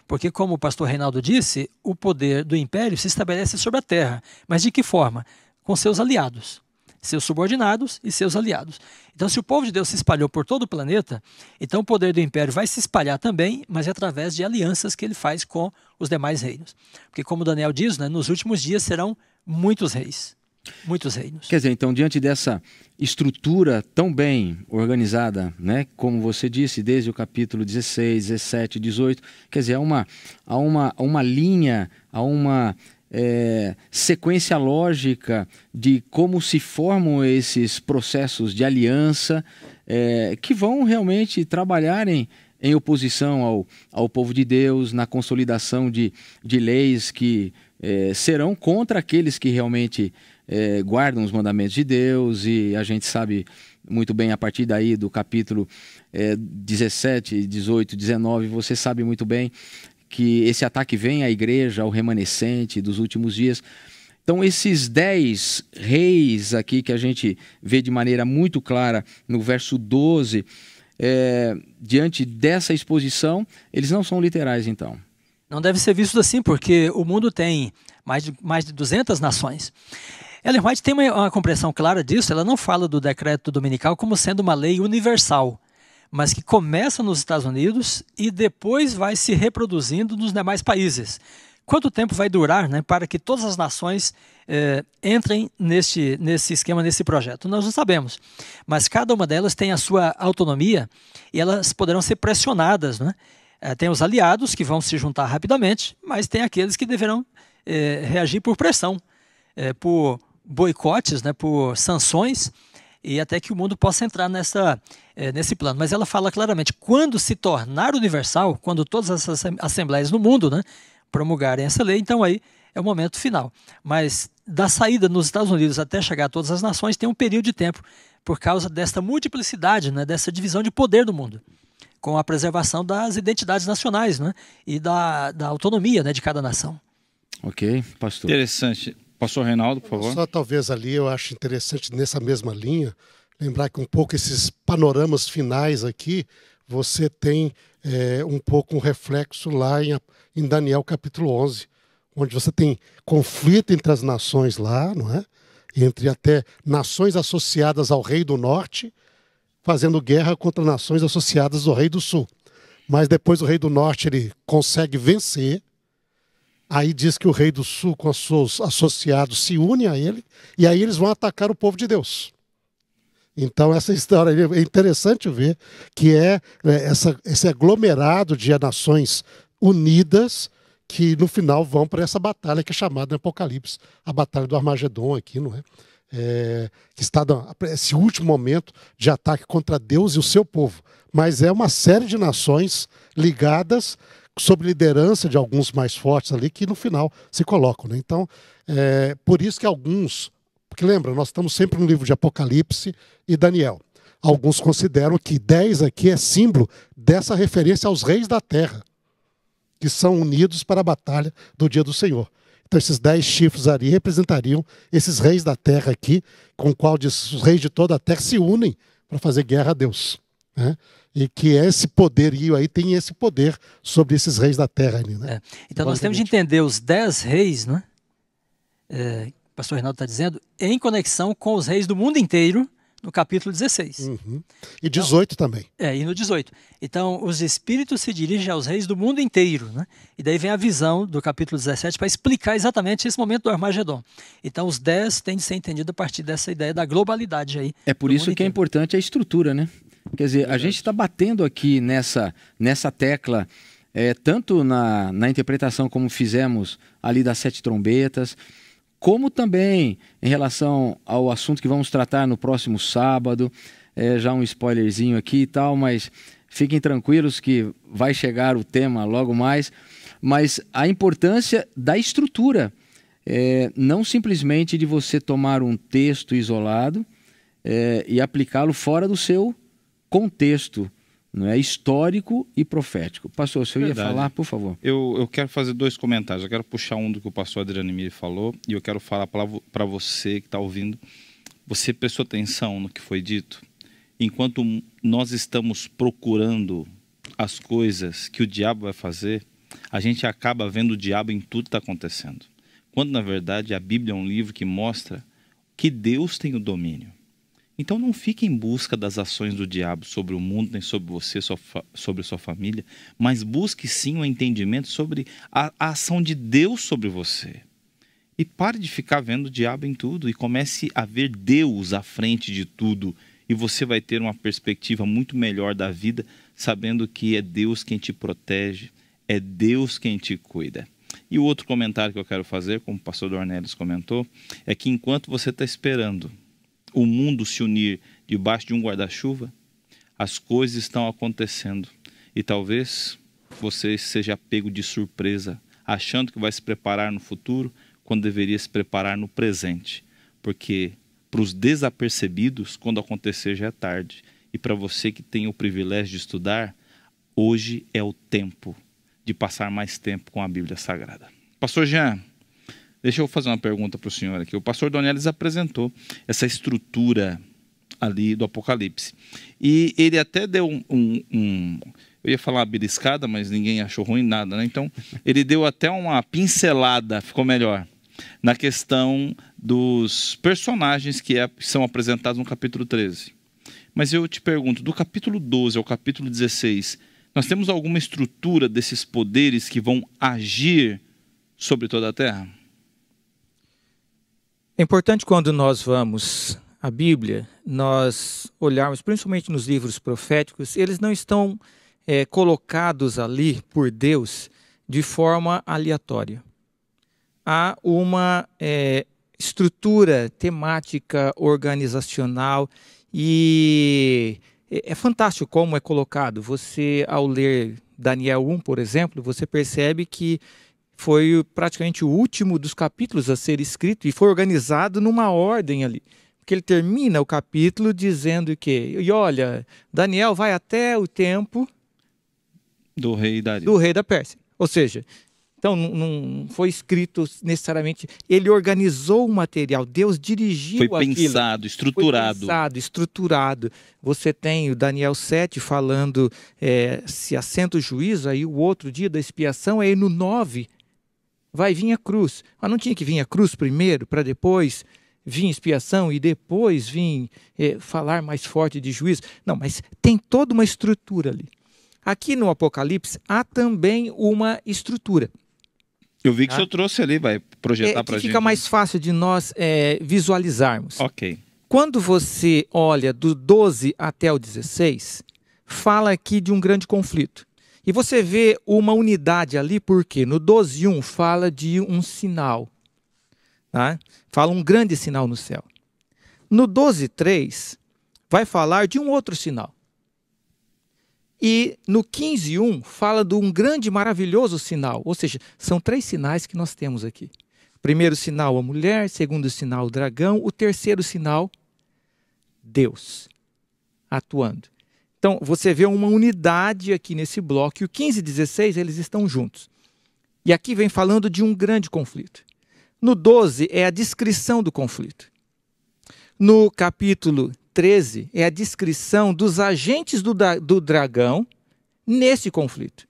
Porque como o pastor Reinaldo disse, o poder do império se estabelece sobre a terra, mas de que forma? Com seus aliados, seus subordinados e seus aliados. Então, se o povo de Deus se espalhou por todo o planeta, então o poder do império vai se espalhar também, mas é através de alianças que ele faz com os demais reinos. Porque, como Daniel diz, né, nos últimos dias serão muitos reis, muitos reinos. Quer dizer, então, diante dessa estrutura tão bem organizada, né, como você disse, desde o capítulo 16, 17, 18, quer dizer, há uma linha, há uma sequência lógica de como se formam esses processos de aliança que vão realmente trabalhar em oposição ao povo de Deus, na consolidação de leis que serão contra aqueles que realmente guardam os mandamentos de Deus. E a gente sabe muito bem, a partir daí do capítulo 17, 18, 19, você sabe muito bem que esse ataque vem à igreja, ao remanescente dos últimos dias. Então esses 10 reis aqui que a gente vê de maneira muito clara no verso 12, diante dessa exposição, eles não são literais então. Não deve ser visto assim, porque o mundo tem mais de 200 nações. Ellen White tem uma compreensão clara disso. Ela não fala do decreto dominical como sendo uma lei universal, mas que começa nos Estados Unidos e depois vai se reproduzindo nos demais países. Quanto tempo vai durar, né, para que todas as nações entrem nesse esquema, nesse projeto? Nós não sabemos, mas cada uma delas tem a sua autonomia e elas poderão ser pressionadas, né? Tem os aliados que vão se juntar rapidamente, mas tem aqueles que deverão reagir por pressão, por boicotes, né, por sanções, e até que o mundo possa entrar nesse plano. Mas ela fala claramente, quando se tornar universal, quando todas essas assembleias no mundo, né, promulgarem essa lei, então aí é o momento final. Mas da saída nos Estados Unidos até chegar a todas as nações tem um período de tempo, por causa dessa multiplicidade, né, dessa divisão de poder do mundo, com a preservação das identidades nacionais, né, e da autonomia, né, de cada nação. Ok, pastor. Interessante. Pastor Reinaldo, por favor. Só talvez ali eu acho interessante nessa mesma linha, lembrar que um pouco esses panoramas finais aqui, você tem um pouco um reflexo lá em Daniel capítulo 11, onde você tem conflito entre as nações lá, não é? entre até nações associadas ao rei do norte, fazendo guerra contra nações associadas ao rei do sul. Mas depois o rei do norte ele consegue vencer. Aí diz que o rei do sul com os seus associados se unem a ele, e aí eles vão atacar o povo de Deus. Então essa história é interessante ver que esse aglomerado de nações unidas que no final vão para essa batalha que é chamada no Apocalipse, a batalha do Armagedon aqui, não é? Que está esse último momento de ataque contra Deus e o seu povo. Mas é uma série de nações ligadas sob liderança de alguns mais fortes ali que no final se colocam, né? Então, por isso que alguns... Porque lembra, nós estamos sempre no livro de Apocalipse e Daniel. Alguns consideram que 10 aqui é símbolo dessa referência aos reis da terra, que são unidos para a batalha do dia do Senhor. Então esses 10 chifres ali representariam esses reis da terra aqui, com o qual diz, os reis de toda a terra se unem para fazer guerra a Deus, né? E que esse poderio aí tem esse poder sobre esses reis da terra ali, né? Então nós temos de entender os 10 reis, né? O pastor Reinaldo está dizendo, em conexão com os reis do mundo inteiro, no capítulo 16. Uhum. E 18 então, também. E no 18. Então, os espíritos se dirigem aos reis do mundo inteiro, né? E daí vem a visão do capítulo 17 para explicar exatamente esse momento do Armagedon. Então, os 10 têm de ser entendidos a partir dessa ideia da globalidade aí. É por isso que é importante a estrutura, né? Quer dizer, a gente está batendo aqui nessa tecla, tanto na interpretação como fizemos ali das 7 trombetas, como também em relação ao assunto que vamos tratar no próximo sábado, já um spoilerzinho aqui e tal, mas fiquem tranquilos que vai chegar o tema logo mais, mas a importância da estrutura, não simplesmente de você tomar um texto isolado e aplicá-lo fora do seu contexto, não é, histórico e profético. Pastor, se eu ia falar, por favor. Eu quero fazer 2 comentários. Eu quero puxar um do que o pastor Adriano Miri falou e eu quero falar para você que está ouvindo. Você prestou atenção no que foi dito? Enquanto nós estamos procurando as coisas que o diabo vai fazer, a gente acaba vendo o diabo em tudo que está acontecendo. Quando, na verdade, a Bíblia é um livro que mostra que Deus tem o domínio. Então não fique em busca das ações do diabo sobre o mundo, nem sobre você, sobre sua família, mas busque sim o entendimento sobre a ação de Deus sobre você. E pare de ficar vendo o diabo em tudo e comece a ver Deus à frente de tudo. E você vai ter uma perspectiva muito melhor da vida, sabendo que é Deus quem te protege, é Deus quem te cuida. E o outro comentário que eu quero fazer, como o pastor Dornelles comentou, é que enquanto você está esperando o mundo se unir debaixo de um guarda-chuva, as coisas estão acontecendo. E talvez você seja pego de surpresa, achando que vai se preparar no futuro, quando deveria se preparar no presente. Porque para os desapercebidos, quando acontecer já é tarde. E para você que tem o privilégio de estudar, hoje é o tempo de passar mais tempo com a Bíblia Sagrada. Pastor Jean, deixa eu fazer uma pergunta para o senhor aqui. O pastor Dornelles apresentou essa estrutura ali do Apocalipse. E ele até deu eu ia falar uma beliscada, mas ninguém achou ruim nada, né? Então, ele deu até uma pincelada, ficou melhor, na questão dos personagens que são apresentados no capítulo 13. Mas eu te pergunto, do capítulo 12 ao capítulo 16, nós temos alguma estrutura desses poderes que vão agir sobre toda a terra? É importante quando nós vamos à Bíblia, nós olharmos, principalmente nos livros proféticos, eles não estão colocados ali por Deus de forma aleatória. Há uma estrutura temática, organizacional, e é fantástico como é colocado. Você, ao ler Daniel 1, por exemplo, você percebe que foi praticamente o último dos capítulos a ser escrito e foi organizado numa ordem ali. Porque ele termina o capítulo dizendo que, e olha, Daniel vai até o tempo do rei da Pérsia. Ou seja, então não foi escrito necessariamente, ele organizou o material, Deus dirigiu aquilo. Foi pensado, estruturado. Foi pensado, estruturado. Você tem o Daniel 7 falando, se assenta o juízo, aí o outro dia da expiação, aí no 9 vai vir a cruz. Mas não tinha que vir a cruz primeiro, para depois vir expiação e depois vir falar mais forte de juízo. Não, mas tem toda uma estrutura ali. Aqui no Apocalipse há também uma estrutura. Eu vi que o senhor trouxe ali, vai projetar para a gente. Fica mais fácil de nós visualizarmos. Ok. Quando você olha do 12 até o 16, fala aqui de um grande conflito. E você vê uma unidade ali, porque no 12:1 fala de um sinal. Tá? Fala um grande sinal no céu. No 12:3 vai falar de um outro sinal. E no 15:1 fala de um grande, maravilhoso sinal. Ou seja, são 3 sinais que nós temos aqui. Primeiro sinal, a mulher. Segundo sinal, o dragão. O terceiro sinal, Deus atuando. Então, você vê uma unidade aqui nesse bloco. E o 15 e 16, eles estão juntos. E aqui vem falando de um grande conflito. No 12 é a descrição do conflito. No capítulo 13 é a descrição dos agentes do dragão nesse conflito.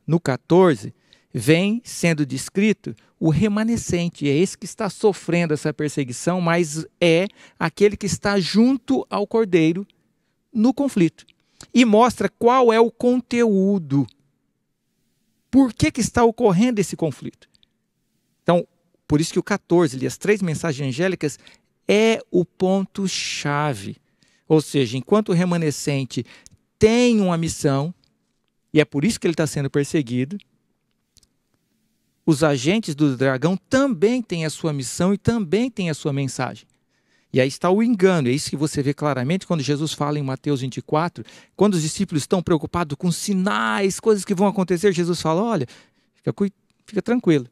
No 14 vem sendo descrito o remanescente, é esse que está sofrendo essa perseguição, mas é aquele que está junto ao Cordeiro no conflito. E mostra qual é o conteúdo. Por que está ocorrendo esse conflito? Então, por isso que o 14, ali, as 3 mensagens angélicas, é o ponto-chave. Ou seja, enquanto o remanescente tem uma missão, e é por isso que ele está sendo perseguido, os agentes do dragão também têm a sua missão e também têm a sua mensagem. E aí está o engano, é isso que você vê claramente quando Jesus fala em Mateus 24, quando os discípulos estão preocupados com sinais, coisas que vão acontecer, Jesus fala, olha, fica tranquilo.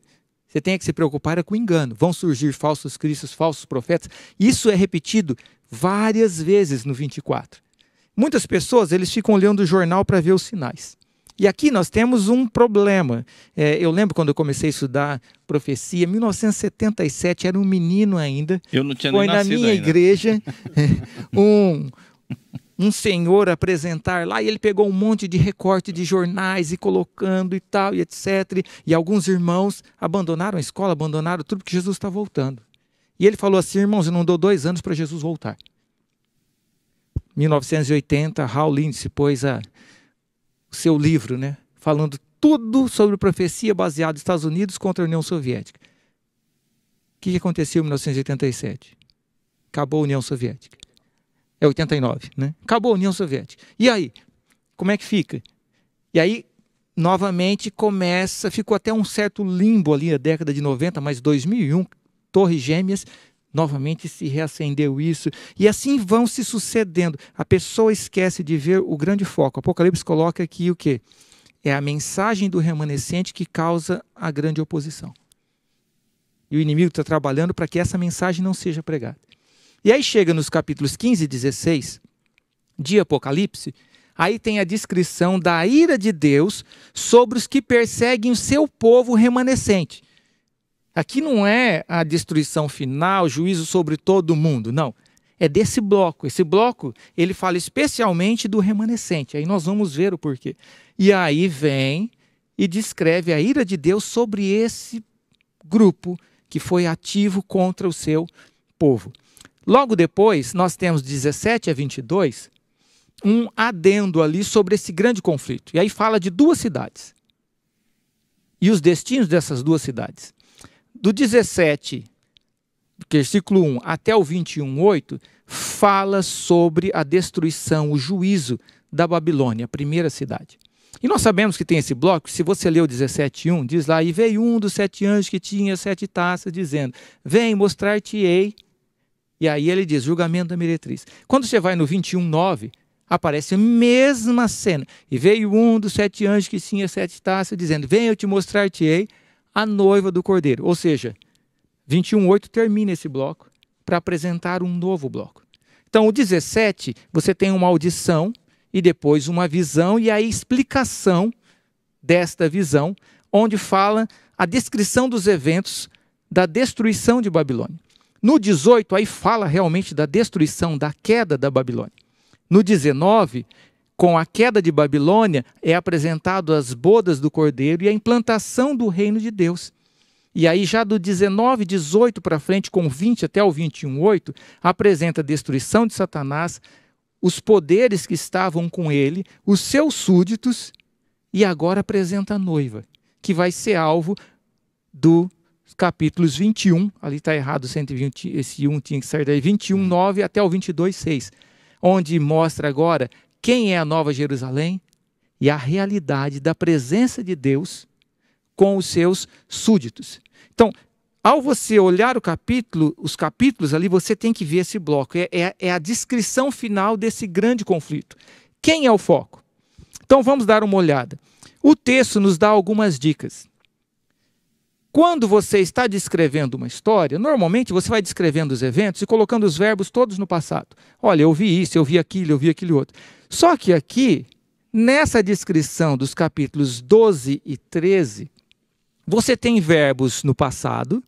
Você tem que se preocupar com o engano. Vão surgir falsos cristos, falsos profetas. Isso é repetido várias vezes no 24. Muitas pessoas eles ficam olhando o jornal para ver os sinais. E aqui nós temos um problema. Eu lembro quando eu comecei a estudar profecia, em 1977, era um menino ainda. Eu não tinha nem nascido ainda. Foi na minha igreja um senhor apresentar lá, e ele pegou um monte de recorte de jornais e colocando e tal, e etc. E alguns irmãos abandonaram a escola, abandonaram tudo, porque Jesus está voltando. E ele falou assim, irmãos, eu não dou 2 anos para Jesus voltar. 1980, Hal Lindsey pôs o seu livro, né, falando tudo sobre profecia baseado nos Estados Unidos contra a União Soviética. O que aconteceu em 1987? Acabou a União Soviética. É 89, né? Acabou a União Soviética. E aí? Como é que fica? E aí, novamente, ficou até um certo limbo ali na década de 90, mas 2001, Torres Gêmeas, novamente se reacendeu isso. E assim vão se sucedendo. A pessoa esquece de ver o grande foco. O Apocalipse coloca aqui o quê? É a mensagem do remanescente que causa a grande oposição. E o inimigo está trabalhando para que essa mensagem não seja pregada. E aí chega nos capítulos 15 e 16 de Apocalipse, aí tem a descrição da ira de Deus sobre os que perseguem o seu povo remanescente. Aqui não é a destruição final, juízo sobre todo mundo, não. É desse bloco. Esse bloco, ele fala especialmente do remanescente. Aí nós vamos ver o porquê. E aí vem e descreve a ira de Deus sobre esse grupo que foi ativo contra o seu povo. Logo depois, nós temos 17 a 22, um adendo ali sobre esse grande conflito. E aí fala de 2 cidades. E os destinos dessas 2 cidades. Do 17, versículo 1, até o 21:8, fala sobre a destruição, o juízo da Babilônia, a primeira cidade. E nós sabemos que tem esse bloco, se você ler o 17:1, diz lá, e veio um dos 7 anjos que tinha 7 taças, dizendo, vem mostrar-te-ei. E aí ele diz, julgamento da meretriz. Quando você vai no 21:9, aparece a mesma cena. E veio um dos 7 anjos que tinha 7 taças, dizendo, vem eu te mostrar-te-ei a noiva do Cordeiro. Ou seja, 21:8 termina esse bloco para apresentar um novo bloco. Então, o 17, você tem uma audição e depois uma visão e a explicação desta visão, onde fala a descrição dos eventos da destruição de Babilônia. No 18, aí fala realmente da destruição, da queda da Babilônia. No 19, com a queda de Babilônia, é apresentado as bodas do Cordeiro e a implantação do reino de Deus. E aí já do 19, 18 para frente, com 20 até o 21, 8, apresenta a destruição de Satanás, os poderes que estavam com ele, os seus súditos, e agora apresenta a noiva, que vai ser alvo dos capítulos 21, ali está errado 120, esse 1 tinha que sair daí, 21, 9 até o 22, 6, onde mostra agora quem é a Nova Jerusalém e a realidade da presença de Deus com os seus súditos. Então, ao você olhar os capítulos ali, você tem que ver esse bloco. É a descrição final desse grande conflito. Quem é o foco? Então, vamos dar uma olhada. O texto nos dá algumas dicas. Quando você está descrevendo uma história, normalmente você vai descrevendo os eventos e colocando os verbos todos no passado. Olha, eu vi isso, eu vi aquele outro. Só que aqui, nessa descrição dos capítulos 12 e 13, você tem verbos no passado,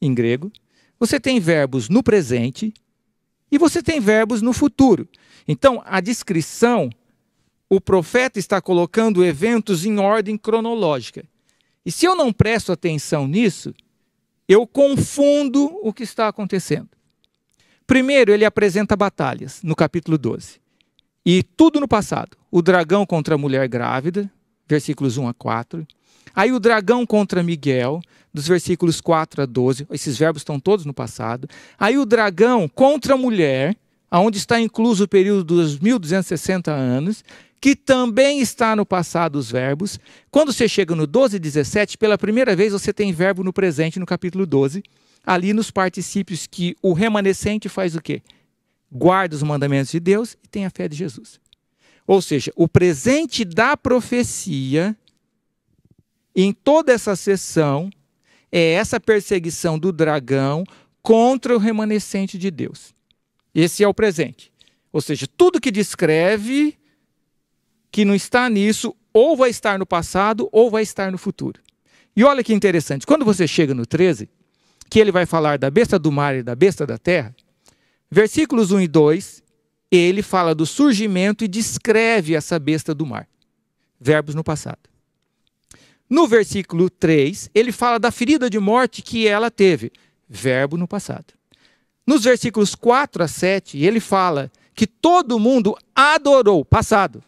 em grego, você tem verbos no presente e você tem verbos no futuro. Então, a descrição, o profeta está colocando eventos em ordem cronológica. E se eu não presto atenção nisso, eu confundo o que está acontecendo. Primeiro, ele apresenta batalhas, no capítulo 12. E tudo no passado. O dragão contra a mulher grávida, versículos 1 a 4. Aí o dragão contra Miguel, dos versículos 4 a 12. Esses verbos estão todos no passado. Aí o dragão contra a mulher, onde está incluso o período dos 1260 anos, que também está no passado os verbos. Quando você chega no 12 e 17, pela primeira vez você tem verbo no presente, no capítulo 12. Ali nos particípios que o remanescente faz o quê? Guarda os mandamentos de Deus e tem a fé de Jesus. Ou seja, o presente da profecia, em toda essa sessão, é essa perseguição do dragão contra o remanescente de Deus. Esse é o presente. Ou seja, tudo que descreve que não está nisso, ou vai estar no passado, ou vai estar no futuro. E olha que interessante, quando você chega no 13, que ele vai falar da besta do mar e da besta da terra, versículos 1 e 2, ele fala do surgimento e descreve essa besta do mar. Verbos no passado. No versículo 3, ele fala da ferida de morte que ela teve. Verbo no passado. Nos versículos 4 a 7, ele fala que todo mundo adorou, passado,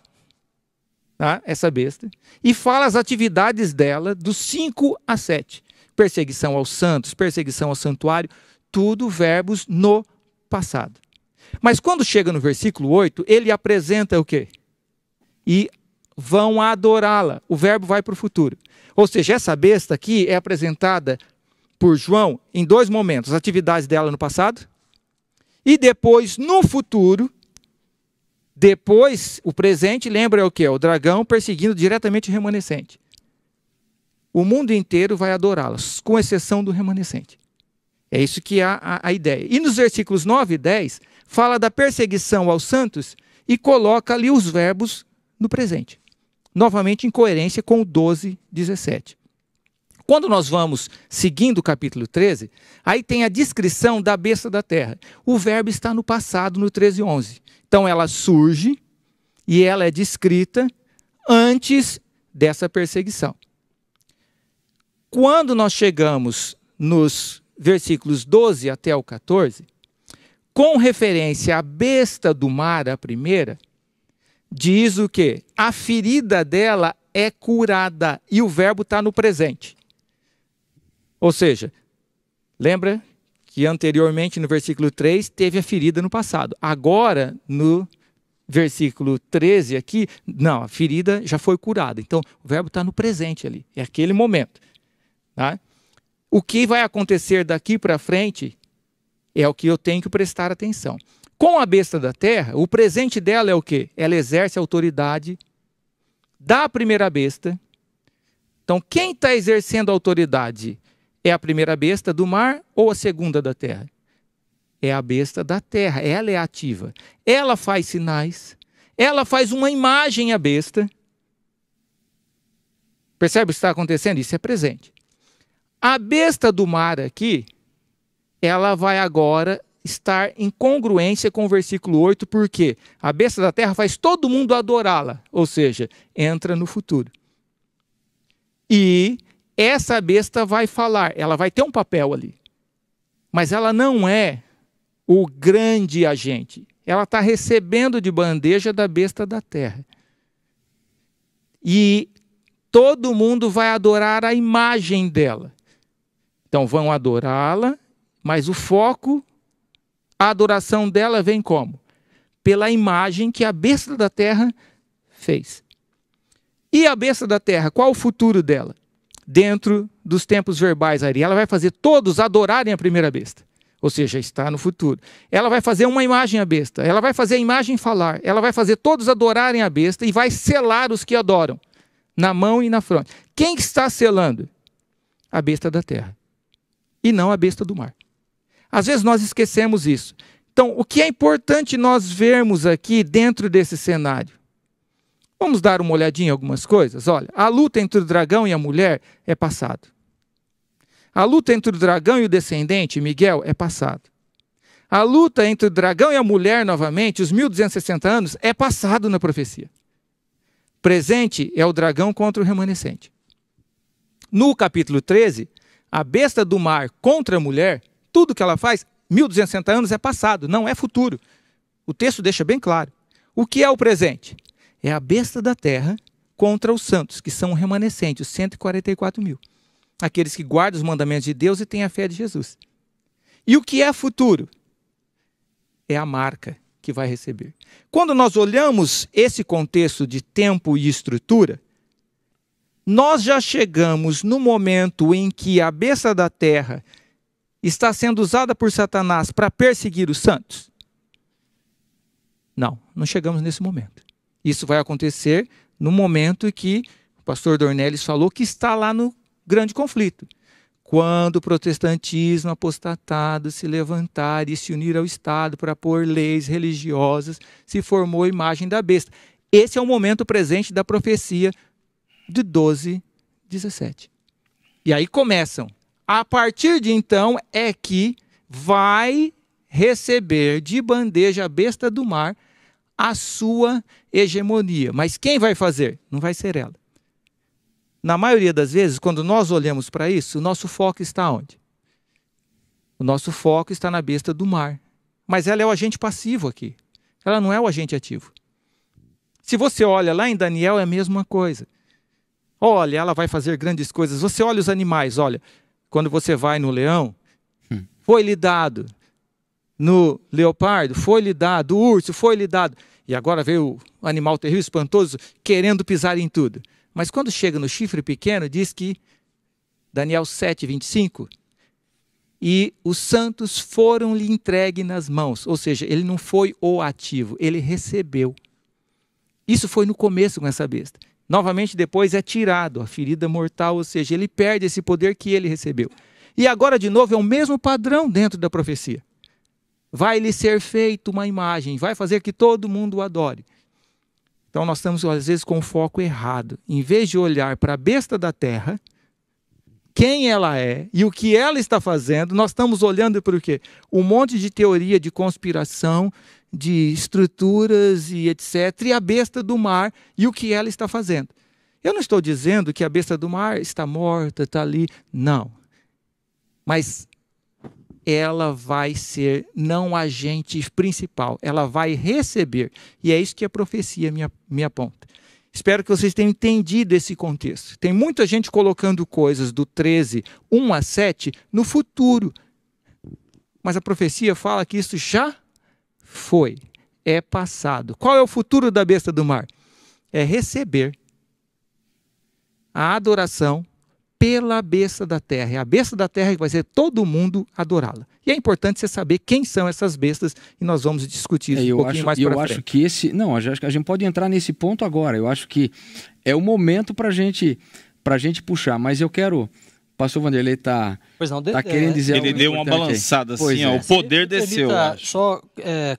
tá? Essa besta, e fala as atividades dela dos 5 a 7. Perseguição aos santos, perseguição ao santuário, tudo verbos no passado. Mas quando chega no versículo 8, ele apresenta o quê? E vão adorá-la. O verbo vai para o futuro. Ou seja, essa besta aqui é apresentada por João em dois momentos. As atividades dela no passado e depois no futuro. Depois, o presente, lembra o quê? O dragão perseguindo diretamente o remanescente. O mundo inteiro vai adorá-la, com exceção do remanescente. É isso que é a ideia. E nos versículos 9 e 10, fala da perseguição aos santos e coloca ali os verbos no presente. Novamente em coerência com o 12, 17. Quando nós vamos seguindo o capítulo 13, aí tem a descrição da besta da terra. O verbo está no passado, no 13, 11. Então ela surge e ela é descrita antes dessa perseguição. Quando nós chegamos nos versículos 12 até o 14, com referência à besta do mar, a primeira, diz o quê? A ferida dela é curada e o verbo está no presente. Ou seja, lembra que anteriormente no versículo 3 teve a ferida no passado. Agora, no versículo 13 aqui, não, a ferida já foi curada. Então, o verbo está no presente ali, é aquele momento. Tá? O que vai acontecer daqui para frente é o que eu tenho que prestar atenção. Com a besta da terra, o presente dela é o quê? Ela exerce a autoridade da primeira besta. Então, quem está exercendo a autoridade é a primeira besta do mar ou a segunda da terra? É a besta da terra, ela é ativa. Ela faz sinais, ela faz uma imagem à besta. Percebe o que está acontecendo? Isso é presente. A besta do mar aqui, ela vai agora estar em congruência com o versículo 8, porque a besta da terra faz todo mundo adorá-la, ou seja, entra no futuro. E essa besta vai falar, ela vai ter um papel ali. Mas ela não é o grande agente. Ela está recebendo de bandeja da besta da terra. E todo mundo vai adorar a imagem dela. Então vão adorá-la, mas o foco, a adoração dela vem como? Pela imagem que a besta da terra fez. E a besta da terra, qual o futuro dela? Dentro dos tempos verbais ali, ela vai fazer todos adorarem a primeira besta. Ou seja, está no futuro. Ela vai fazer uma imagem à besta, ela vai fazer a imagem falar, ela vai fazer todos adorarem a besta e vai selar os que adoram, na mão e na fronte. Quem está selando? A besta da terra, e não a besta do mar. Às vezes nós esquecemos isso. Então, o que é importante nós vermos aqui dentro desse cenário? Vamos dar uma olhadinha em algumas coisas? Olha, a luta entre o dragão e a mulher é passado. A luta entre o dragão e o descendente, Miguel, é passado. A luta entre o dragão e a mulher, novamente, os 1260 anos, é passado na profecia. Presente é o dragão contra o remanescente. No capítulo 13, a besta do mar contra a mulher, tudo que ela faz, 1260 anos é passado, não é futuro. O texto deixa bem claro. O que é o presente? É a besta da terra contra os santos, que são o remanescente, os 144 mil. Aqueles que guardam os mandamentos de Deus e têm a fé de Jesus. E o que é futuro? É a marca que vai receber. Quando nós olhamos esse contexto de tempo e estrutura, nós já chegamos no momento em que a besta da terra está sendo usada por Satanás para perseguir os santos? Não, não chegamos nesse momento. Isso vai acontecer no momento em que o pastor Dornelles falou que está lá no grande conflito. Quando o protestantismo apostatado se levantar e se unir ao Estado para pôr leis religiosas, se formou a imagem da besta. Esse é o momento presente da profecia de 12:17. E aí começam. A partir de então é que vai receber de bandeja a besta do mar a sua hegemonia. Mas quem vai fazer? Não vai ser ela. Na maioria das vezes, quando nós olhamos para isso, o nosso foco está onde? O nosso foco está na besta do mar. Mas ela é o agente passivo aqui. Ela não é o agente ativo. Se você olha lá em Daniel, é a mesma coisa. Olha, ela vai fazer grandes coisas. Você olha os animais, olha. Quando você vai no leão, foi-lhe dado. No leopardo, foi-lhe dado. O urso, foi-lhe dado. E agora veio o animal terrível, espantoso, querendo pisar em tudo. Mas quando chega no chifre pequeno, diz que, Daniel 7:25, e os santos foram-lhe entregues nas mãos. Ou seja, ele não foi o ativo, ele recebeu. Isso foi no começo com essa besta. Novamente depois é tirado a ferida mortal, ou seja, ele perde esse poder que ele recebeu. E agora de novo é o mesmo padrão dentro da profecia. Vai lhe ser feita uma imagem, vai fazer que todo mundo o adore. Então nós estamos às vezes com o foco errado. Em vez de olhar para a besta da terra, quem ela é e o que ela está fazendo, nós estamos olhando para o quê? Um monte de teoria de conspiração, de estruturas e etc. E a besta do mar e o que ela está fazendo. Eu não estou dizendo que a besta do mar está morta, está ali. Não. Mas ela vai ser não agente principal. Ela vai receber. E é isso que a profecia me aponta. Espero que vocês tenham entendido esse contexto. Tem muita gente colocando coisas do 13:1-7 no futuro. Mas a profecia fala que isso já foi, é passado. Qual é o futuro da besta do mar? É receber a adoração pela besta da terra. É a besta da terra que vai ser todo mundo adorá-la. E é importante você saber quem são essas bestas e nós vamos discutir isso um pouquinho mais para frente. Eu acho que esse... Não, acho que a gente pode entrar nesse ponto agora. Eu acho que é o momento para a gente puxar. Mas eu quero... O pastor Vanderlei está querendo dizer algo. Ele deu uma balançada assim, ó, o poder desceu. Só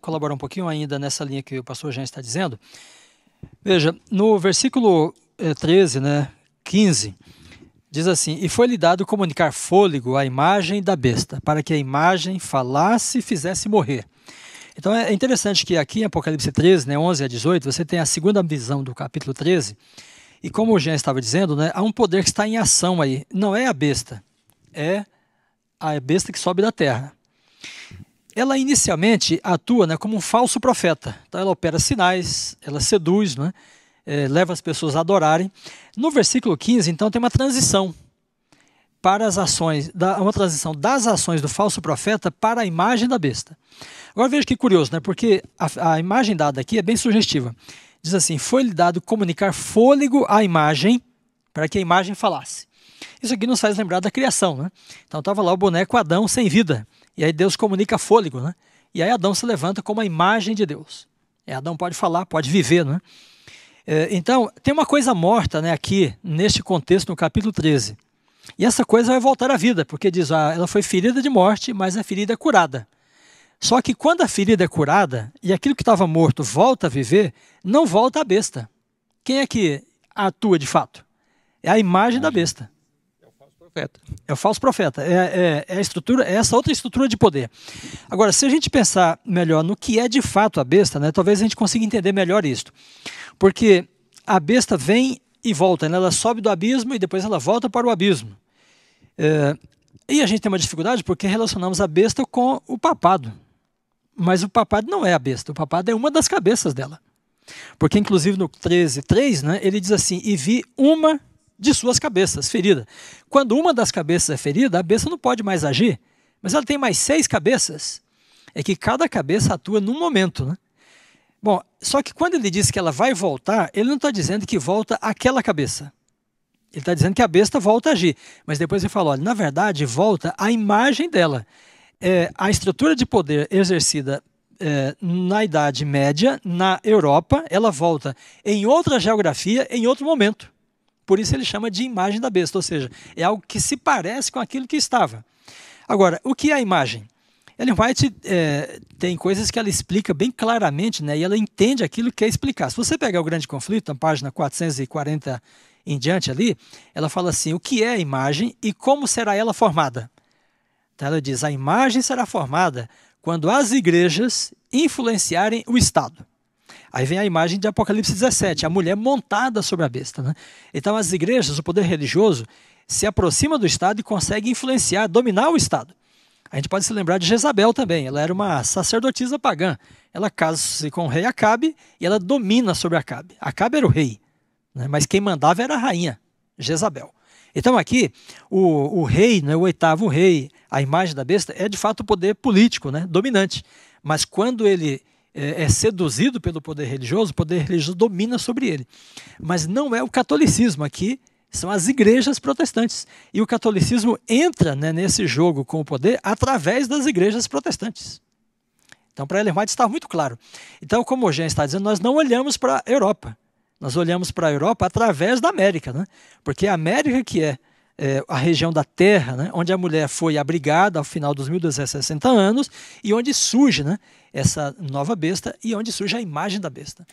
colaborar um pouquinho ainda nessa linha que o pastor Jean está dizendo. Veja, no versículo 13, 15... diz assim, e foi-lhe dado comunicar fôlego à imagem da besta, para que a imagem falasse e fizesse morrer. Então é interessante que aqui em Apocalipse 13, 11-18, você tem a segunda visão do capítulo 13, E como o Jean estava dizendo, né, há um poder que está em ação aí. Não é a besta, é a besta que sobe da terra. Ela inicialmente atua, né, como um falso profeta. Então ela opera sinais, ela seduz, né, leva as pessoas a adorarem. No versículo 15, então, tem uma transição para as ações, uma transição das ações do falso profeta para a imagem da besta. Agora veja que curioso, né, porque a imagem dada aqui é bem sugestiva. Diz assim: foi-lhe dado comunicar fôlego à imagem para que a imagem falasse. Isso aqui nos faz lembrar da criação, né? Então estava lá o boneco Adão sem vida. E aí Deus comunica fôlego, né? E aí Adão se levanta como a imagem de Deus. E Adão pode falar, pode viver, né? Então, tem uma coisa morta, né, aqui, neste contexto, no capítulo 13. E essa coisa vai voltar à vida, porque diz, ela foi ferida de morte, mas a ferida é curada. Só que quando a ferida é curada, e aquilo que estava morto volta a viver, não volta a besta. Quem é que atua de fato? É a imagem da besta. É o falso profeta. É a estrutura, é essa outra estrutura de poder. Agora, se a gente pensar melhor no que é de fato a besta, né, talvez a gente consiga entender melhor isso. Porque a besta vem e volta, né? Ela sobe do abismo e depois ela volta para o abismo. E a gente tem uma dificuldade porque relacionamos a besta com o papado. Mas o papado não é a besta, o papado é uma das cabeças dela. Porque inclusive no 13:3, né, ele diz assim: e vi uma de suas cabeças ferida. Quando uma das cabeças é ferida, a besta não pode mais agir, mas ela tem mais 6 cabeças. É que cada cabeça atua num momento, né? Bom, só que quando ele diz que ela vai voltar, ele não está dizendo que volta aquela cabeça. Ele está dizendo que a besta volta a agir. Mas depois ele fala, olha, na verdade, volta a imagem dela. A estrutura de poder exercida na Idade Média, na Europa, ela volta em outra geografia, em outro momento. Por isso ele chama de imagem da besta, ou seja, é algo que se parece com aquilo que estava. Agora, o que é a imagem? Ellen White tem coisas que ela explica bem claramente, né, e ela entende aquilo que quer explicar. Se você pegar o Grande Conflito, na página 440 em diante ali, ela fala assim, o que é a imagem e como será ela formada? Então ela diz, a imagem será formada quando as igrejas influenciarem o Estado. Aí vem a imagem de Apocalipse 17, a mulher montada sobre a besta, né? Então as igrejas, o poder religioso, se aproxima do Estado e consegue influenciar, dominar o Estado. A gente pode se lembrar de Jezabel também, ela era uma sacerdotisa pagã. Ela casa-se com o rei Acabe e ela domina sobre Acabe. Acabe era o rei, né? Mas quem mandava era a rainha, Jezabel. Então aqui, o rei, né, o 8º rei, a imagem da besta, é de fato o poder político, né, dominante. Mas quando ele é seduzido pelo poder religioso, o poder religioso domina sobre ele. Mas não é o catolicismo, aqui são as igrejas protestantes. E o catolicismo entra, né, nesse jogo com o poder através das igrejas protestantes. Então, para Ellen White está muito claro. Então, como o Jean está dizendo, nós não olhamos para a Europa. Nós olhamos para a Europa através da América, né? Porque a América que é a região da Terra, né, onde a mulher foi abrigada ao final dos 1260 anos e onde surge, né, essa nova besta e onde surge a imagem da besta.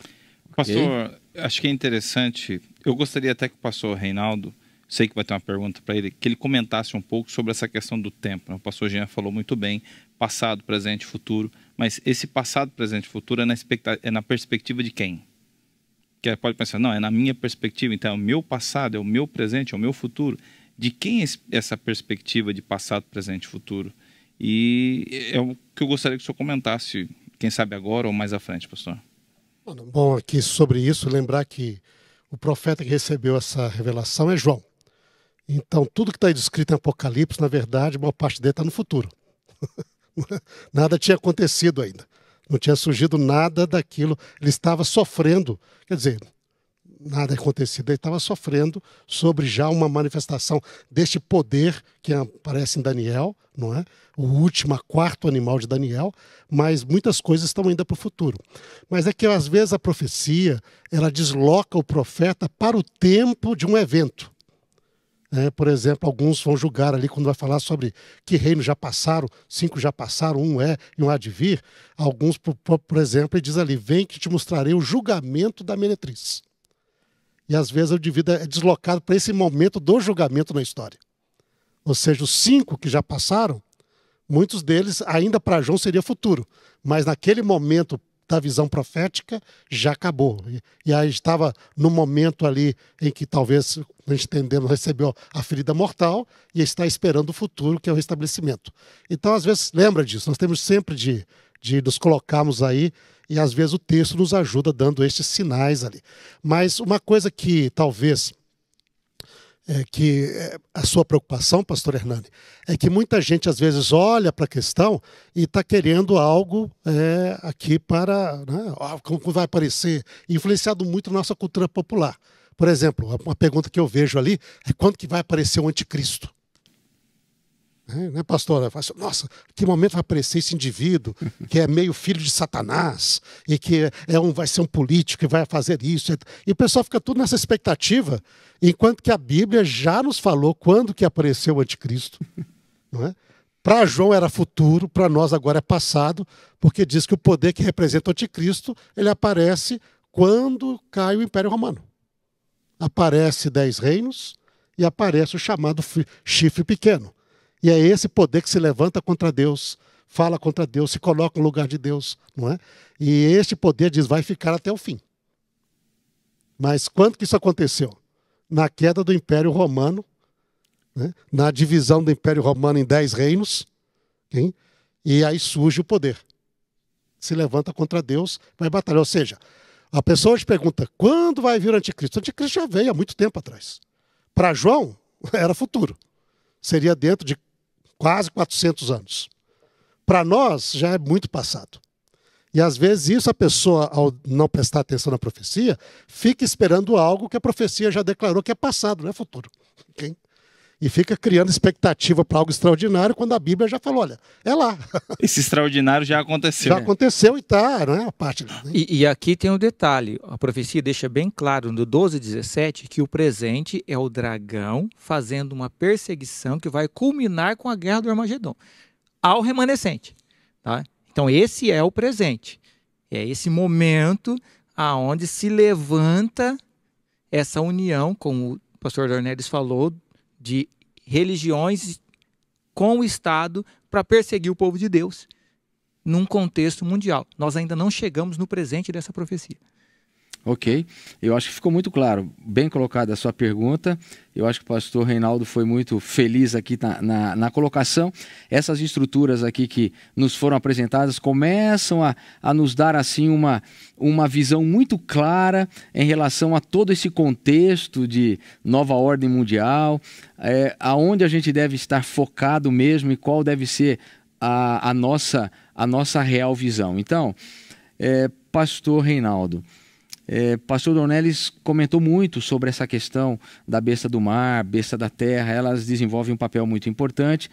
Pastor, acho que é interessante, eu gostaria até que o pastor Reinaldo, sei que vai ter uma pergunta para ele, que ele comentasse um pouco sobre essa questão do tempo, né? O pastor Jean falou muito bem, passado, presente e futuro, mas esse passado, presente e futuro é na perspectiva de quem? Que pode pensar, não, é na minha perspectiva, então é o meu passado, é o meu presente, é o meu futuro. De quem é essa perspectiva de passado, presente e futuro? E é o que eu gostaria que o senhor comentasse, quem sabe agora ou mais à frente, pastor. Bom, aqui sobre isso, lembrar que o profeta que recebeu essa revelação é João. Então, tudo que está descrito em Apocalipse, na verdade, uma parte dele está no futuro. Nada tinha acontecido ainda. Não tinha surgido nada daquilo. Ele estava sofrendo, quer dizer, nada acontecido, ele estava sofrendo sobre já uma manifestação deste poder que aparece em Daniel, não é? O último, quarto animal de Daniel, mas muitas coisas estão ainda para o futuro. Mas é que às vezes a profecia, ela desloca o profeta para o tempo de um evento. Por exemplo, alguns vão julgar ali quando vai falar sobre que reinos já passaram, 5 já passaram, 1 é e 1 há de vir. Alguns, por exemplo, ele diz ali, vem que te mostrarei o julgamento da meretriz. E às vezes o indivíduo é deslocado para esse momento do julgamento na história. Ou seja, os 5 que já passaram, muitos deles ainda para João seria futuro. Mas naquele momento da visão profética já acabou. E aí estava no momento ali em que talvez, a gente entendendo, recebeu a ferida mortal e está esperando o futuro, que é o restabelecimento. Então, às vezes, lembra disso, nós temos sempre de nos colocarmos aí, e às vezes o texto nos ajuda dando estes sinais ali. Mas uma coisa que talvez a sua preocupação, pastor Hernani, é que muita gente às vezes olha para a questão e está querendo algo aqui para, né, como vai aparecer, influenciado muito na nossa cultura popular. Por exemplo, uma pergunta que eu vejo ali é quando que vai aparecer o anticristo? Né, pastor? Nossa, que momento vai aparecer esse indivíduo que é meio filho de Satanás e que vai ser um político que vai fazer isso. E o pessoal fica tudo nessa expectativa, enquanto que a Bíblia já nos falou quando que apareceu o anticristo. Não é? Para João era futuro, para nós agora é passado, porque diz que o poder que representa o anticristo, ele aparece quando cai o Império Romano. Aparece 10 reinos e aparece o chamado chifre pequeno. E é esse poder que se levanta contra Deus, fala contra Deus, se coloca no lugar de Deus, não é? E este poder diz, vai ficar até o fim. Mas quando que isso aconteceu? Na queda do Império Romano, né? Na divisão do Império Romano em 10 reinos, hein? E aí surge o poder. Se levanta contra Deus, vai batalhar. Ou seja, a pessoa te pergunta, quando vai vir o anticristo? O anticristo já veio há muito tempo atrás. Para João, era futuro. Seria dentro de quase 400 anos. Para nós, já é muito passado. E às vezes isso a pessoa, ao não prestar atenção na profecia, fica esperando algo que a profecia já declarou que é passado, não é futuro. Okay? E fica criando expectativa para algo extraordinário, quando a Bíblia já falou, olha, é lá. Esse extraordinário já aconteceu. Já aconteceu e está, não é a parte. Né? E aqui tem um detalhe, a profecia deixa bem claro no 12:17 que o presente é o dragão fazendo uma perseguição que vai culminar com a guerra do Armagedon, ao remanescente. Tá? Então esse é o presente, é esse momento aonde se levanta essa união, como o pastor Dornelles falou, de religiões com o Estado para perseguir o povo de Deus num contexto mundial. Nós ainda não chegamos no presente dessa profecia. Ok, eu acho que ficou muito claro, bem colocada a sua pergunta. Eu acho que o pastor Reinaldo foi muito feliz aqui na colocação. Essas estruturas aqui que nos foram apresentadas começam a nos dar assim uma visão muito clara em relação a todo esse contexto de nova ordem mundial, aonde a gente deve estar focado mesmo e qual deve ser a nossa real visão. Então, pastor Reinaldo, pastor Dornelles comentou muito sobre essa questão da besta do mar, besta da terra. Elas desenvolvem um papel muito importante,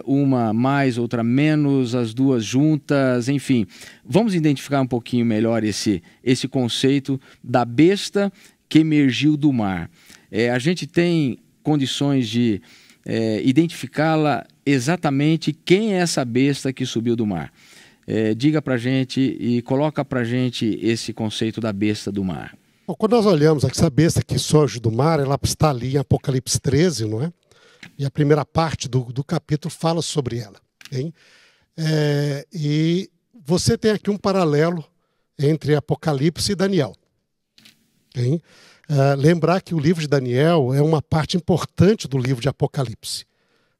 uma mais, outra menos, as duas juntas, enfim. Vamos identificar um pouquinho melhor esse conceito da besta que emergiu do mar. A gente tem condições de identificá-la exatamente quem é essa besta que subiu do mar. Diga para a gente e coloca para a gente esse conceito da besta do mar. Bom, quando nós olhamos aqui, essa besta que surge do mar, ela está ali em Apocalipse 13, não é? E a primeira parte do capítulo fala sobre ela. Hein? E você tem aqui um paralelo entre Apocalipse e Daniel. Hein? Lembrar que o livro de Daniel é uma parte importante do livro de Apocalipse.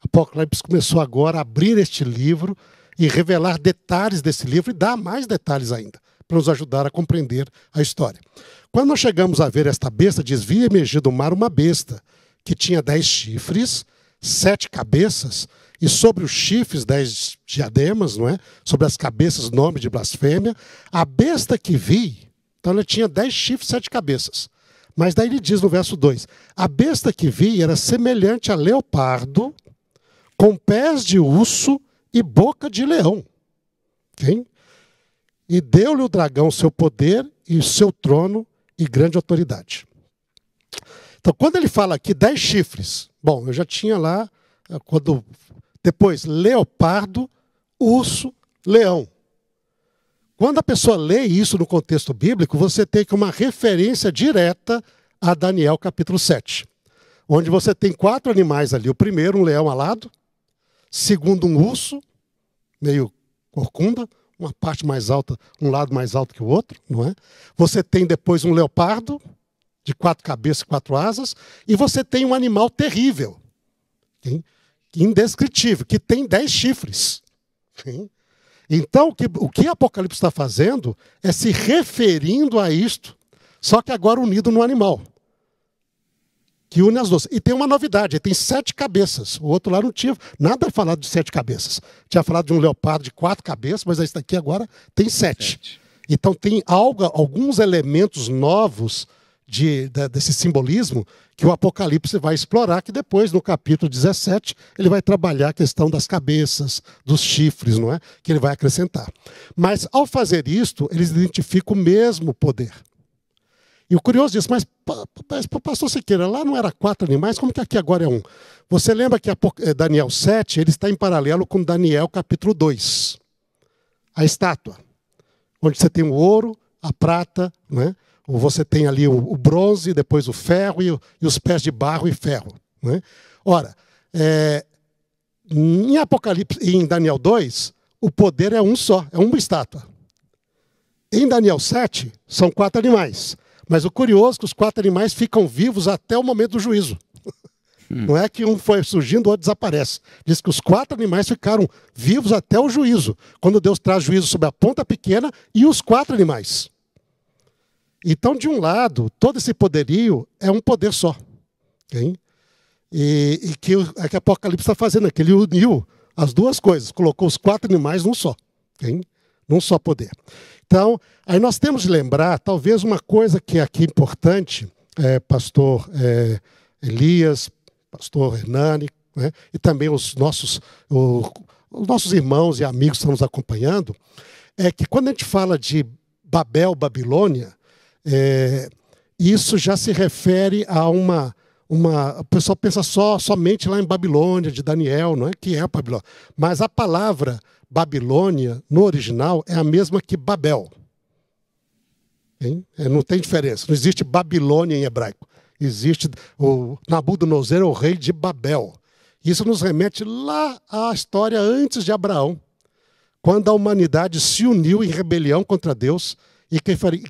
Apocalipse começou agora a abrir este livro e revelar detalhes desse livro e dar mais detalhes ainda, para nos ajudar a compreender a história. Quando nós chegamos a ver esta besta, diz, vi emergir do mar uma besta, que tinha 10 chifres, 7 cabeças, e sobre os chifres 10 diademas, não é? Sobre as cabeças nome de blasfêmia. A besta que vi, então ela tinha 10 chifres, 7 cabeças. Mas daí ele diz no verso 2, a besta que vi era semelhante a leopardo, com pés de urso e boca de leão. Okay? E deu-lhe o dragão seu poder e o seu trono e grande autoridade. Então, quando ele fala aqui 10 chifres, bom, eu já tinha lá, depois, leopardo, urso, leão. Quando a pessoa lê isso no contexto bíblico, você tem uma referência direta a Daniel capítulo 7, onde você tem 4 animais ali. O primeiro, um leão alado. Segundo, um urso, meio corcunda, uma parte mais alta, um lado mais alto que o outro, não é? Você tem depois um leopardo, de 4 cabeças e 4 asas, e você tem um animal terrível, hein? Indescritível, que tem 10 chifres. Hein? Então, o que Apocalipse está fazendo é se referindo a isto, só que agora unido no animal, que une as duas. E tem uma novidade, ele tem 7 cabeças. O outro lá não tinha nada falado de 7 cabeças. Tinha falado de um leopardo de 4 cabeças, mas esse daqui agora tem 7. Então tem alguns elementos novos desse simbolismo que o Apocalipse vai explorar, que depois, no capítulo 17, ele vai trabalhar a questão das cabeças, dos chifres, não é? Que ele vai acrescentar. Mas, ao fazer isto, eles identificam o mesmo poder. E o curioso disso, mas pastor Siqueira, lá não era 4 animais, como que aqui agora é 1? Você lembra que Daniel 7, ele está em paralelo com Daniel capítulo 2. A estátua, onde você tem o ouro, a prata, não é? Você tem ali o bronze, depois o ferro e os pés de barro e ferro. Não é? Ora, em Apocalipse, em Daniel 2, o poder é um só, é uma estátua. Em Daniel 7, são 4 animais. Mas o curioso é que os 4 animais ficam vivos até o momento do juízo. Não é que um foi surgindo, o outro desaparece. Diz que os 4 animais ficaram vivos até o juízo, quando Deus traz juízo sobre a ponta pequena e os 4 animais. Então, de um lado, todo esse poderio é um poder só. Okay? E que a Apocalipse está fazendo aqui, ele uniu as duas coisas, colocou os 4 animais num só. Okay? Num só poder. Então, aí nós temos de lembrar, talvez uma coisa que é aqui importante, pastor Elias, pastor Hernani, né, e também os nossos irmãos e amigos que estão nos acompanhando, é que quando a gente fala de Babel, Babilônia, isso já se refere a o pessoal pensa somente lá em Babilônia, de Daniel, não é? Que é a Babilônia. Mas a palavra Babilônia, no original, é a mesma que Babel. Não tem diferença. Não existe Babilônia em hebraico. Existe o Nabucodonosor, o rei de Babel. Isso nos remete lá à história antes de Abraão, quando a humanidade se uniu em rebelião contra Deus e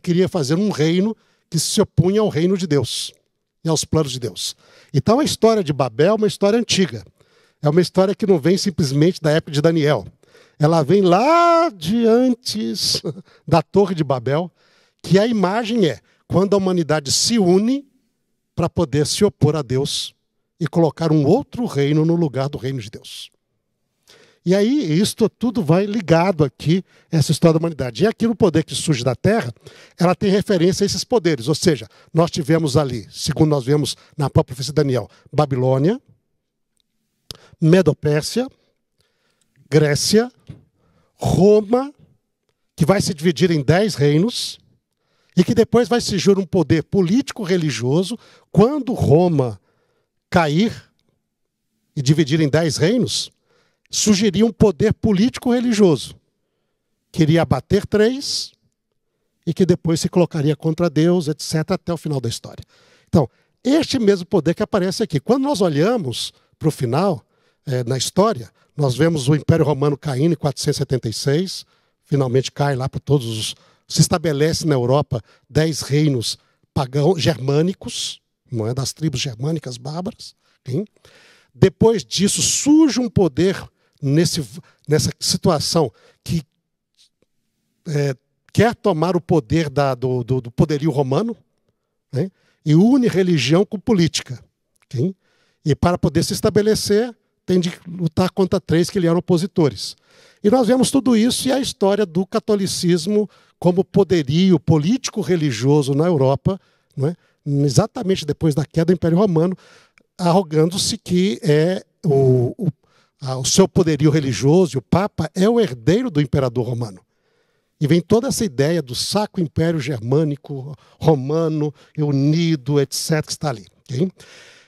queria fazer um reino que se opunha ao reino de Deus e aos planos de Deus. Então a história de Babel é uma história antiga. É uma história que não vem simplesmente da época de Daniel. Ela vem lá de antes da Torre de Babel, que a imagem é quando a humanidade se une para poder se opor a Deus e colocar um outro reino no lugar do reino de Deus. E aí, isto tudo vai ligado aqui, essa história da humanidade. E aqui no poder que surge da terra, ela tem referência a esses poderes. Ou seja, nós tivemos ali, segundo nós vemos na própria profecia de Daniel, Babilônia, Medo-Pérsia, Grécia, Roma, que vai se dividir em 10 reinos, e que depois vai surgir um poder político-religioso. Quando Roma cair e dividir em 10 reinos, surgiria um poder político-religioso, que iria abater 3 e que depois se colocaria contra Deus, etc., até o final da história. Então, este mesmo poder que aparece aqui. Quando nós olhamos para o final, na história, nós vemos o Império Romano caindo em 476, finalmente cai lá para todos os... Se estabelece na Europa 10 reinos pagãos germânicos, não é, das tribos germânicas bárbaras. Hein? Depois disso, surge um poder nessa situação que quer tomar o poder do poderio romano, né? E une religião com política. Okay? E para poder se estabelecer, tem de lutar contra 3 que lhe eram opositores. E nós vemos tudo isso e a história do catolicismo como poderio político-religioso na Europa, não é? Exatamente depois da queda do Império Romano, arrogando-se que o seu poderio religioso, e o Papa, é o herdeiro do imperador romano. E vem toda essa ideia do sacro império germânico, romano, unido, etc., que está ali. Okay?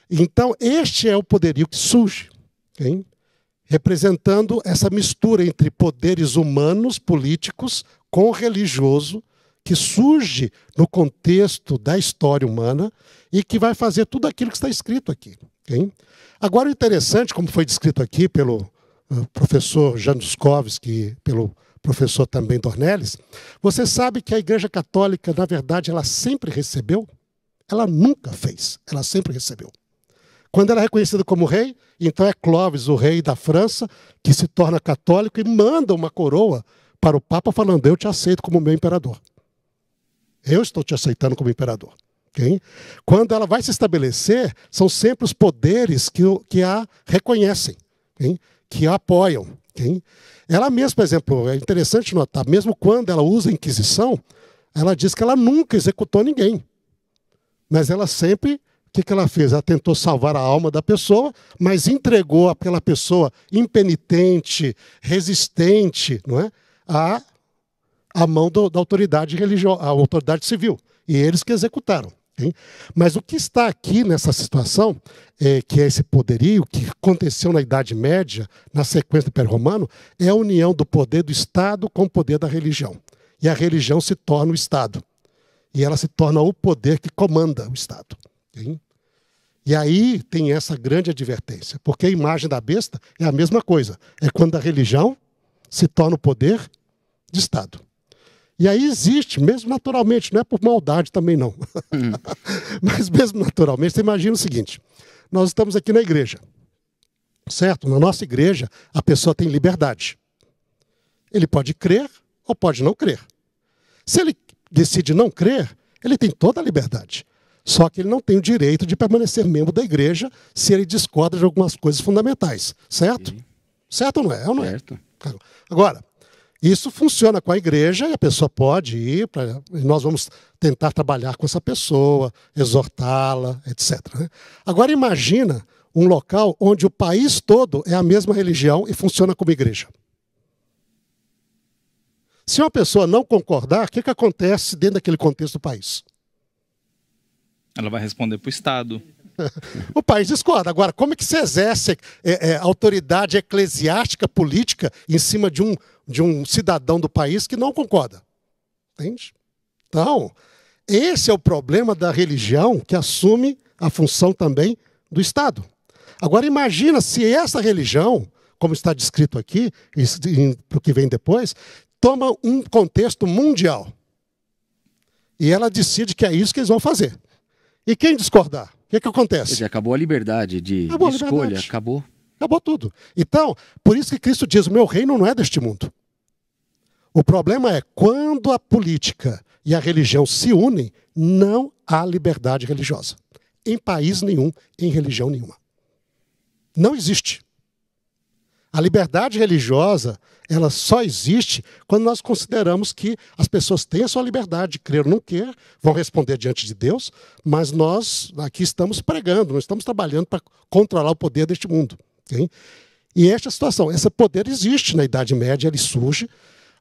Então, este é o poderio que surge, okay? Representando essa mistura entre poderes humanos, políticos, com o religioso, que surge no contexto da história humana e que vai fazer tudo aquilo que está escrito aqui. Okay? Agora, o interessante, como foi descrito aqui pelo professor Januszkowski, pelo professor também Dornelles, você sabe que a Igreja Católica, na verdade, ela sempre recebeu? Ela nunca fez, ela sempre recebeu. Quando ela é reconhecida como rei, então é Clovis, o rei da França, que se torna católico e manda uma coroa para o Papa falando, eu te aceito como meu imperador. Eu estou te aceitando como imperador. Okay? Quando ela vai se estabelecer, são sempre os poderes que a reconhecem, okay? Que a apoiam. Okay? Ela mesma, por exemplo, é interessante notar, mesmo quando ela usa a Inquisição, ela diz que ela nunca executou ninguém. Mas ela sempre, o que ela fez? Ela tentou salvar a alma da pessoa, mas entregou aquela pessoa impenitente, resistente, não é? A mão da autoridade religiosa, a autoridade civil. E eles que executaram. Okay? Mas o que está aqui nessa situação, que é esse poderio, que aconteceu na Idade Média, na sequência do Império Romano, é a união do poder do Estado com o poder da religião. E a religião se torna o Estado. E ela se torna o poder que comanda o Estado. Okay? E aí tem essa grande advertência, porque a imagem da besta é a mesma coisa. É quando a religião se torna o poder de Estado. E aí existe, mesmo naturalmente, não é por maldade também não. Mas mesmo naturalmente, você imagina o seguinte, nós estamos aqui na igreja, certo? Na nossa igreja, a pessoa tem liberdade. Ele pode crer ou pode não crer. Se ele decide não crer, ele tem toda a liberdade. Só que ele não tem o direito de permanecer membro da igreja se ele discorda de algumas coisas fundamentais. Certo? Sim. Certo ou não é? Ou não certo. É? Agora, isso funciona com a igreja e a pessoa pode ir, nós vamos tentar trabalhar com essa pessoa, exortá-la, etc. Né? Agora imagina um local onde o país todo é a mesma religião e funciona como igreja. Se uma pessoa não concordar, o que acontece dentro daquele contexto do país? Ela vai responder para o Estado. O país discorda. Agora, como é que se exerce autoridade eclesiástica, política, em cima de um cidadão do país que não concorda? Entende? Então, esse é o problema da religião que assume a função também do Estado. Agora, imagina se essa religião, como está descrito aqui, para o que vem depois, toma um contexto mundial. E ela decide que é isso que eles vão fazer. E quem discordar? O que acontece? Quer dizer, acabou a liberdade de escolha, acabou. Acabou tudo. Então, por isso que Cristo diz, o meu reino não é deste mundo. O problema é, quando a política e a religião se unem, não há liberdade religiosa. Em país nenhum, em religião nenhuma. Não existe. A liberdade religiosa, ela só existe quando nós consideramos que as pessoas têm a sua liberdade de crer ou não crer, vão responder diante de Deus, mas nós aqui estamos pregando, nós estamos trabalhando para controlar o poder deste mundo. Okay? E esta situação, esse poder existe na Idade Média, ele surge.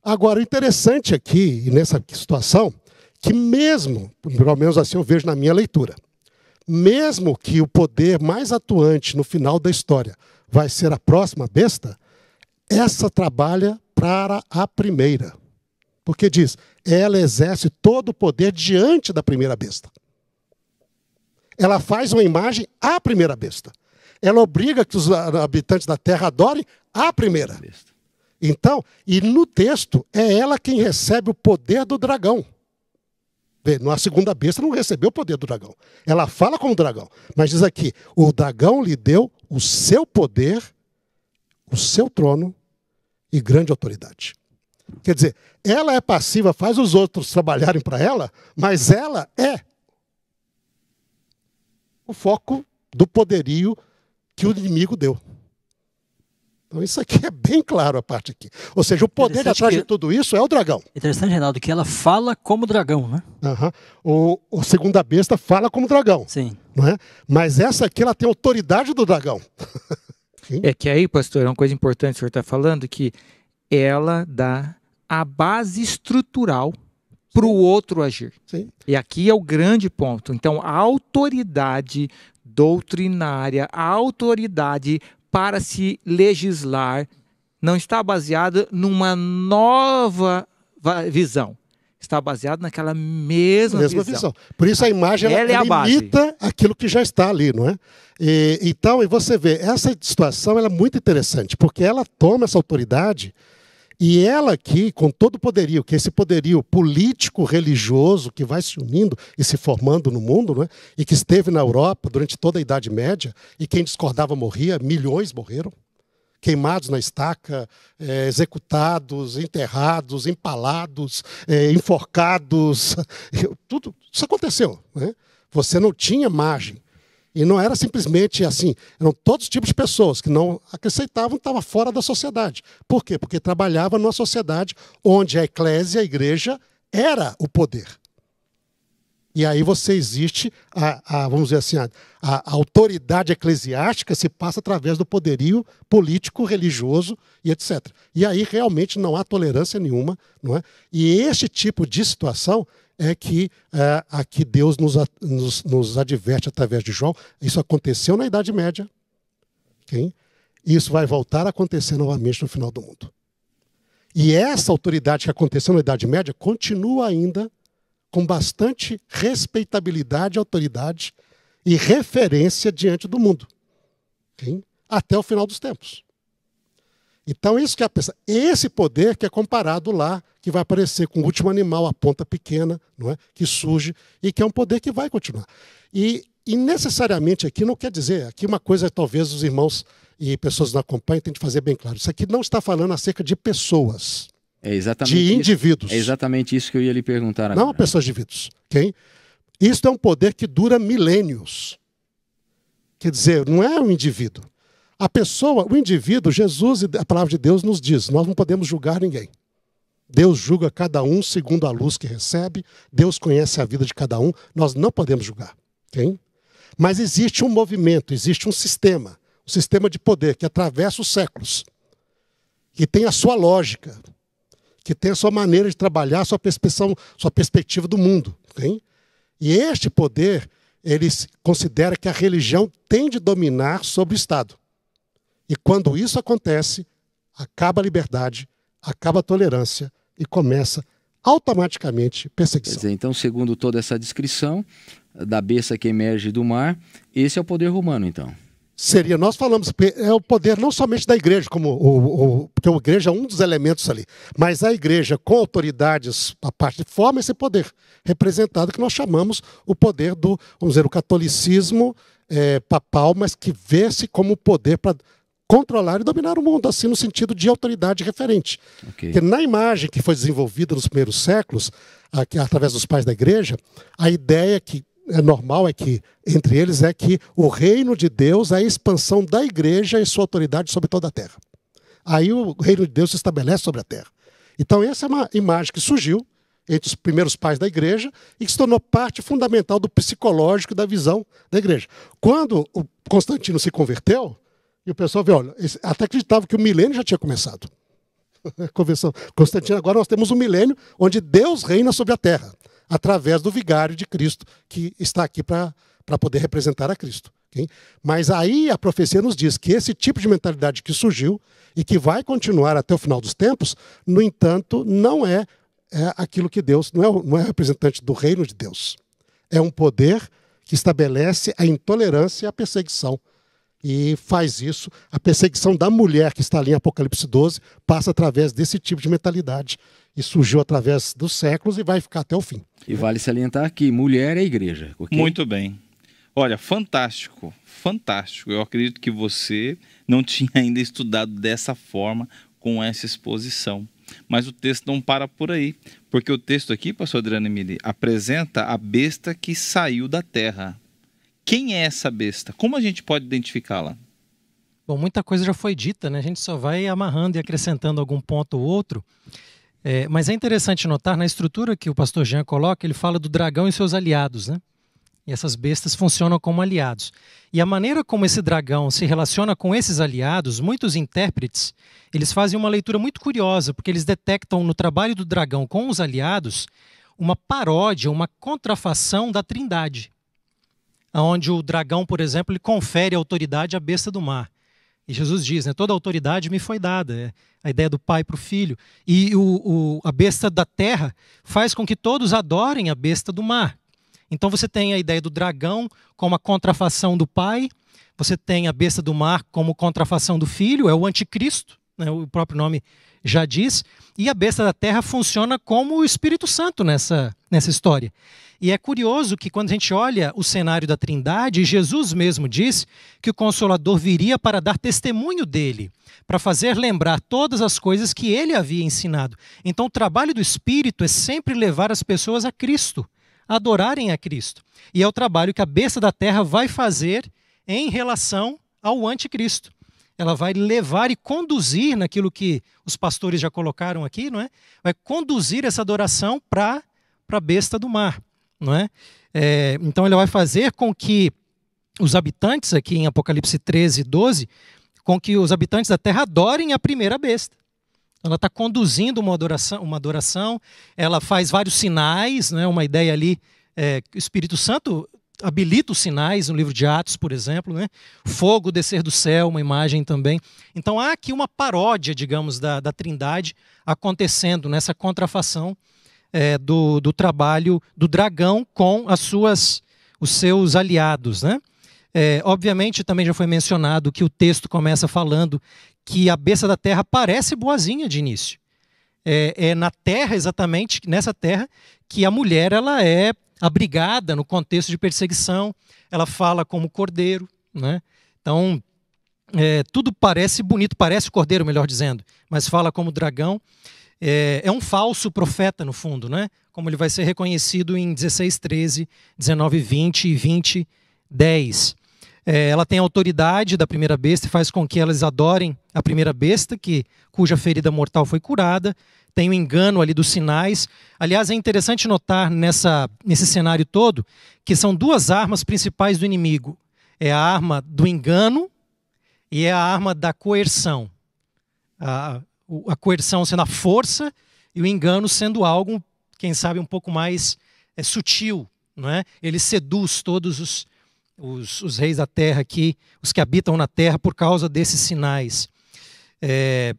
Agora, o interessante aqui, nessa situação, que mesmo, pelo menos assim eu vejo na minha leitura, mesmo que o poder mais atuante no final da história vai ser a próxima besta, essa trabalha para a primeira. Porque diz, ela exerce todo o poder diante da primeira besta. Ela faz uma imagem à primeira besta. Ela obriga que os habitantes da terra adorem a primeira. Então, e no texto, é ela quem recebe o poder do dragão. Na segunda besta não recebeu o poder do dragão. Ela fala como dragão, mas diz aqui, o dragão lhe deu o seu poder, o seu trono e grande autoridade. Quer dizer, ela é passiva, faz os outros trabalharem para ela, mas ela é o foco do poderio que o inimigo deu. Então isso aqui é bem claro a parte aqui. Ou seja, o poder de atrás de tudo isso é o dragão. Interessante, Reinaldo, que ela fala como dragão, né? O segunda besta fala como dragão. Sim. Não é? Mas essa aqui, ela tem a autoridade do dragão. É que aí, pastor, é uma coisa importante que o senhor está falando, que ela dá a base estrutural para o outro agir. Sim. E aqui é o grande ponto. Então, a autoridade doutrinária, a autoridade para se legislar, não está baseada numa nova visão. Está baseado naquela mesma visão. Por isso a imagem ela imita aquilo que já está ali, não é? Então, e você vê, essa situação ela é muito interessante, porque ela toma essa autoridade E ela aqui, com todo o poderio, que é esse poderio político, religioso, que vai se unindo e se formando no mundo, né? E que esteve na Europa durante toda a Idade Média, e quem discordava morria, milhões morreram, queimados na estaca, executados, enterrados, empalados, enforcados, tudo isso aconteceu, né? Você não tinha margem. E não era simplesmente assim, eram todos os tipos de pessoas que não acrescentavam, estavam fora da sociedade. Por quê? Porque trabalhava numa sociedade onde a eclésia, a igreja, era o poder. E aí você existe, vamos dizer assim, a autoridade eclesiástica se passa através do poderio político, religioso e etc. E aí realmente não há tolerância nenhuma, não é? E este tipo de situação é que aqui Deus nos adverte através de João. Isso aconteceu na Idade Média. Okay? E isso vai voltar a acontecer novamente no final do mundo. E essa autoridade que aconteceu na Idade Média continua ainda com bastante respeitabilidade, autoridade e referência diante do mundo. Okay? Até o final dos tempos. Então, isso que é a pessoa, esse poder que é comparado lá, que vai aparecer com o último animal, a ponta pequena, não é? Que surge, e que é um poder que vai continuar. E necessariamente aqui não quer dizer, aqui uma coisa talvez os irmãos e pessoas que não acompanham têm de fazer bem claro. Isso aqui não está falando acerca de pessoas, de indivíduos. É exatamente isso que eu ia lhe perguntar agora. Não pessoas de indivíduos. Okay? Isso é um poder que dura milênios. Quer dizer, não é um indivíduo. A pessoa, o indivíduo, Jesus e a palavra de Deus nos diz, nós não podemos julgar ninguém. Deus julga cada um segundo a luz que recebe, Deus conhece a vida de cada um, nós não podemos julgar. Okay? Mas existe um movimento, existe um sistema de poder que atravessa os séculos, que tem a sua lógica, que tem a sua maneira de trabalhar, sua perspectiva do mundo. Okay? E este poder, ele considera que a religião tem de dominar sobre o Estado. E quando isso acontece, acaba a liberdade, acaba a tolerância e começa automaticamente perseguição. Quer dizer, então, segundo toda essa descrição da besta que emerge do mar, esse é o poder romano, então. Seria, nós falamos, é o poder não somente da igreja, porque a igreja é um dos elementos ali, mas a igreja com autoridades, a parte forma esse poder representado que nós chamamos o poder do, vamos dizer, o catolicismo papal, mas que vê-se como poder para controlar e dominar o mundo, assim no sentido de autoridade referente. Okay. Porque na imagem que foi desenvolvida nos primeiros séculos, através dos pais da igreja, a ideia que é normal é que, entre eles, é que o reino de Deus é a expansão da igreja e sua autoridade sobre toda a terra. Aí o reino de Deus se estabelece sobre a terra. Então essa é uma imagem que surgiu entre os primeiros pais da igreja e que se tornou parte fundamental do psicológico e da visão da igreja. Quando o Constantino se converteu, e o pessoal vê, olha, até acreditava que o milênio já tinha começado. Constantino, agora nós temos um milênio onde Deus reina sobre a terra, através do vigário de Cristo, que está aqui para poder representar a Cristo. Okay? Mas aí a profecia nos diz que esse tipo de mentalidade que surgiu e que vai continuar até o final dos tempos, no entanto, não é aquilo que Deus, não é representante do reino de Deus. É um poder que estabelece a intolerância e a perseguição. E faz isso, a perseguição da mulher que está ali em Apocalipse 12 passa através desse tipo de mentalidade e surgiu através dos séculos e vai ficar até o fim. E vale salientar que mulher é igreja. Okay? Muito bem. Olha, fantástico, fantástico. Eu acredito que você não tinha ainda estudado dessa forma, com essa exposição. Mas o texto não para por aí, porque o texto aqui, pastor Adriano Emili, apresenta a besta que saiu da terra. Quem é essa besta? Como a gente pode identificá-la? Bom, muita coisa já foi dita, né? A gente só vai amarrando e acrescentando algum ponto ou outro. Mas é interessante notar, na estrutura que o pastor Jean coloca, ele fala do dragão e seus aliados, né? E essas bestas funcionam como aliados. E a maneira como esse dragão se relaciona com esses aliados, muitos intérpretes, eles fazem uma leitura muito curiosa, porque eles detectam no trabalho do dragão com os aliados uma paródia, uma contrafação da Trindade. Onde o dragão, por exemplo, ele confere autoridade à besta do mar. E Jesus diz, né, toda autoridade me foi dada. É a ideia do pai para o filho. E a besta da terra faz com que todos adorem a besta do mar. Então você tem a ideia do dragão como a contrafação do pai, você tem a besta do mar como contrafação do filho, é o anticristo, né? O próprio nome já diz, e a besta da terra funciona como o Espírito Santo nessa história. E é curioso que quando a gente olha o cenário da Trindade, Jesus mesmo disse que o Consolador viria para dar testemunho dele, para fazer lembrar todas as coisas que ele havia ensinado. Então o trabalho do Espírito é sempre levar as pessoas a Cristo, a adorarem a Cristo. E é o trabalho que a besta da terra vai fazer em relação ao anticristo. Ela vai levar e conduzir naquilo que os pastores já colocaram aqui, não é? Vai conduzir essa adoração para a besta do mar, não é? Então ela vai fazer com que os habitantes, aqui em Apocalipse 13, 12, com que os habitantes da terra adorem a primeira besta. Ela está conduzindo uma adoração, ela faz vários sinais, não é? Uma ideia ali, o Espírito Santo habilita os sinais no livro de Atos, por exemplo, né? Fogo descer do céu, uma imagem também. Então há aqui uma paródia, digamos, da Trindade acontecendo nessa contrafação do trabalho do dragão com os seus aliados, né? Obviamente também já foi mencionado que o texto começa falando que a besta da terra parece boazinha de início. É na terra, exatamente nessa terra, que a mulher ela é abrigada no contexto de perseguição, ela fala como cordeiro, né? Então, tudo parece bonito, parece cordeiro, melhor dizendo, mas fala como dragão. É um falso profeta, no fundo, né? Como ele vai ser reconhecido em 16:13, 19:20 e 20:10. Ela tem a autoridade da primeira besta e faz com que elas adorem a primeira besta, cuja ferida mortal foi curada. Tem o engano ali dos sinais. Aliás, é interessante notar nesse cenário todo que são duas armas principais do inimigo. É a arma do engano e é a arma da coerção. A coerção sendo a força e o engano sendo algo, quem sabe, um pouco mais sutil, não é? Ele seduz todos os reis da terra aqui, os que habitam na terra, por causa desses sinais.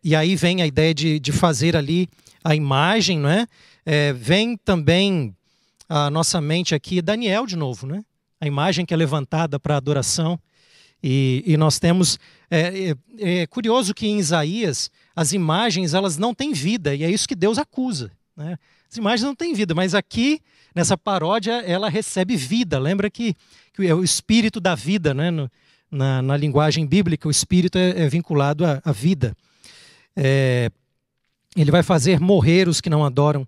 E aí vem a ideia de fazer ali a imagem, não é? Vem também a nossa mente aqui Daniel de novo, né? A imagem que é levantada para adoração. E nós temos... É curioso que em Isaías as imagens elas não têm vida, e é isso que Deus acusa, né? As imagens não têm vida, mas aqui, nessa paródia, ela recebe vida. Lembra que é o espírito da vida, né? Na linguagem bíblica, o espírito é vinculado à vida. Ele vai fazer morrer os que não adoram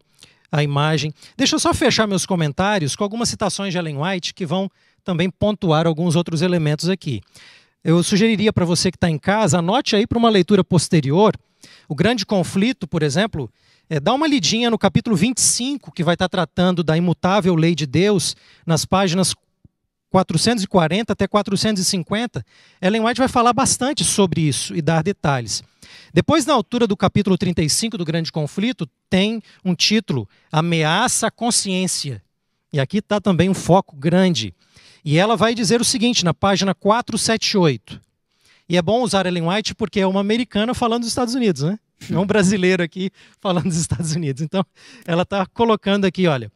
a imagem. Deixa eu só fechar meus comentários com algumas citações de Ellen White que vão também pontuar alguns outros elementos aqui. Eu sugeriria para você que está em casa, anote aí para uma leitura posterior, o Grande Conflito, por exemplo, dá uma lidinha no capítulo 25, que vai estar tratando da imutável lei de Deus, nas páginas 440 até 450. Ellen White vai falar bastante sobre isso e dar detalhes. Depois, na altura do capítulo 35 do Grande Conflito, tem um título, Ameaça à Consciência. E aqui está também um foco grande. E ela vai dizer o seguinte, na página 478. E é bom usar Ellen White porque é uma americana falando dos Estados Unidos, né? É um brasileiro aqui falando dos Estados Unidos. Então, ela está colocando aqui, olha,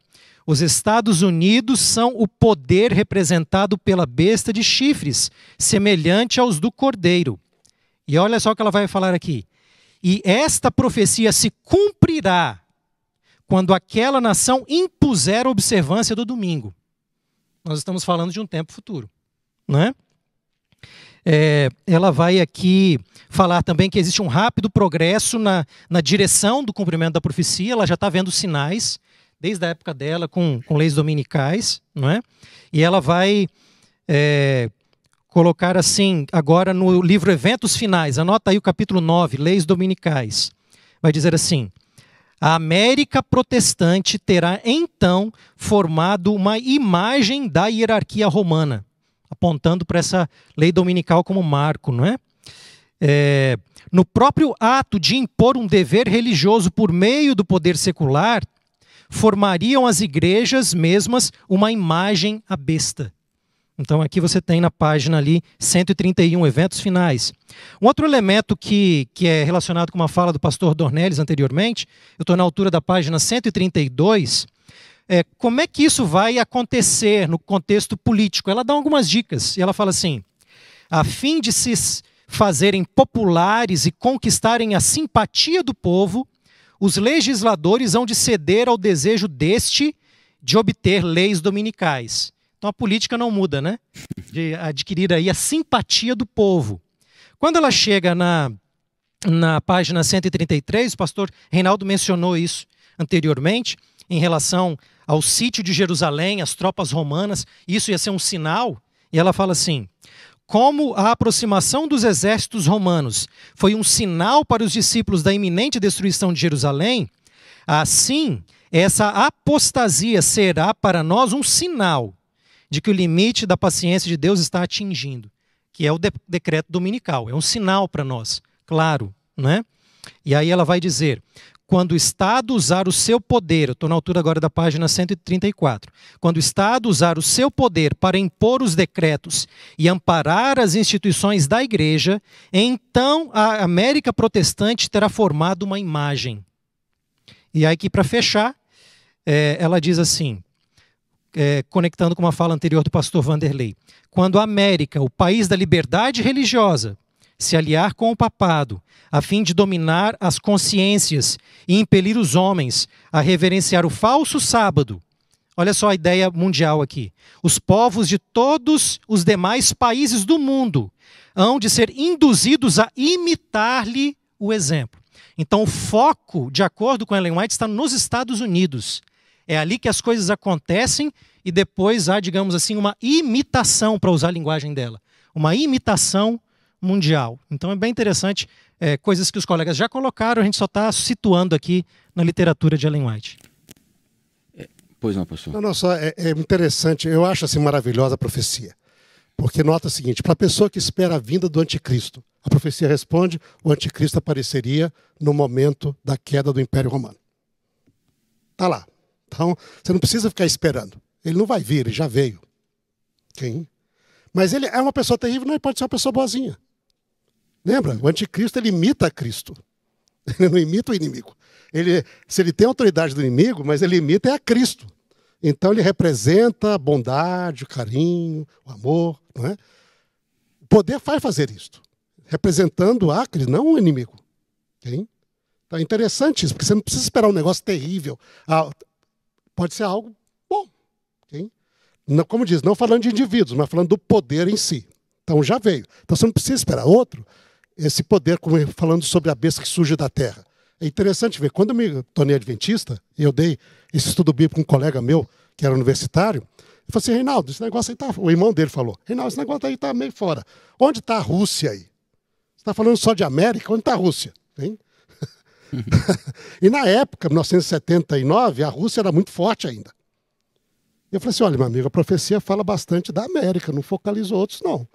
os Estados Unidos são o poder representado pela besta de chifres, semelhante aos do cordeiro. E olha só o que ela vai falar aqui. E esta profecia se cumprirá quando aquela nação impuser a observância do domingo. Nós estamos falando de um tempo futuro, não é? Ela vai aqui falar também que existe um rápido progresso na direção do cumprimento da profecia. Ela já está vendo sinais, desde a época dela, com leis dominicais, não é? E ela vai colocar assim, agora no livro Eventos Finais, anota aí o capítulo 9, Leis Dominicais. Vai dizer assim, a América protestante terá então formado uma imagem da hierarquia romana, apontando para essa lei dominical como marco, não é? No próprio ato de impor um dever religioso por meio do poder secular, formariam as igrejas mesmas uma imagem à besta. Então aqui você tem na página ali 131, Eventos Finais. Um outro elemento que é relacionado com uma fala do pastor Dornelles anteriormente, eu estou na altura da página 132, como é que isso vai acontecer no contexto político? Ela dá algumas dicas, e ela fala assim, a fim de se fazerem populares e conquistarem a simpatia do povo, os legisladores hão de ceder ao desejo deste de obter leis dominicais. Então a política não muda, né? De adquirir aí a simpatia do povo. Quando ela chega na página 133, o pastor Reinaldo mencionou isso anteriormente, em relação ao sítio de Jerusalém, as tropas romanas, isso ia ser um sinal, e ela fala assim: como a aproximação dos exércitos romanos foi um sinal para os discípulos da iminente destruição de Jerusalém, assim essa apostasia será para nós um sinal de que o limite da paciência de Deus está atingindo, que é o decreto dominical, é um sinal para nós, claro, né? E aí ela vai dizer: quando o Estado usar o seu poder, eu estou na altura agora da página 134, quando o Estado usar o seu poder para impor os decretos e amparar as instituições da igreja, então a América protestante terá formado uma imagem. E aí aqui para fechar, ela diz assim, conectando com uma fala anterior do pastor Vanderlei: quando a América, o país da liberdade religiosa, se aliar com o papado, a fim de dominar as consciências e impelir os homens a reverenciar o falso sábado. Olha só a ideia mundial aqui. Os povos de todos os demais países do mundo hão de ser induzidos a imitar-lhe o exemplo. Então o foco, de acordo com Ellen White, está nos Estados Unidos. É ali que as coisas acontecem e depois há, digamos assim, uma imitação, para usar a linguagem dela. Uma imitação mundial. Então é bem interessante, coisas que os colegas já colocaram, a gente só está situando aqui na literatura de Ellen White. Pois não, pastor. Não, só é interessante, eu acho assim maravilhosa a profecia. Porque nota o seguinte: para a pessoa que espera a vinda do anticristo, a profecia responde: o anticristo apareceria no momento da queda do Império Romano. Está lá. Então, você não precisa ficar esperando. Ele não vai vir, ele já veio. Quem? Mas ele é uma pessoa terrível, não, ele pode ser uma pessoa boazinha. Lembra? O anticristo, ele imita Cristo. Ele não imita o inimigo. Se ele tem a autoridade do inimigo, mas ele imita a Cristo. Então ele representa a bondade, o carinho, o amor. Não é? O poder vai fazer isto. Representando a Cristo, não o inimigo. Okay? Então é interessante isso, porque você não precisa esperar um negócio terrível. Pode ser algo bom. Okay? Não, como diz, não falando de indivíduos, mas falando do poder em si. Então já veio. Então você não precisa esperar outro. Esse poder, como falando sobre a besta que surge da terra. É interessante ver, quando eu me tornei adventista, e eu dei esse estudo bíblico com um colega meu, que era universitário, eu falei assim: Reinaldo, esse negócio aí tá... O irmão dele falou: Reinaldo, esse negócio aí está meio fora. Onde está a Rússia aí? Você está falando só de América, onde está a Rússia? Hein? E na época, 1979, a Rússia era muito forte ainda. Eu falei assim: olha, meu amigo, a profecia fala bastante da América, não focaliza outros, não.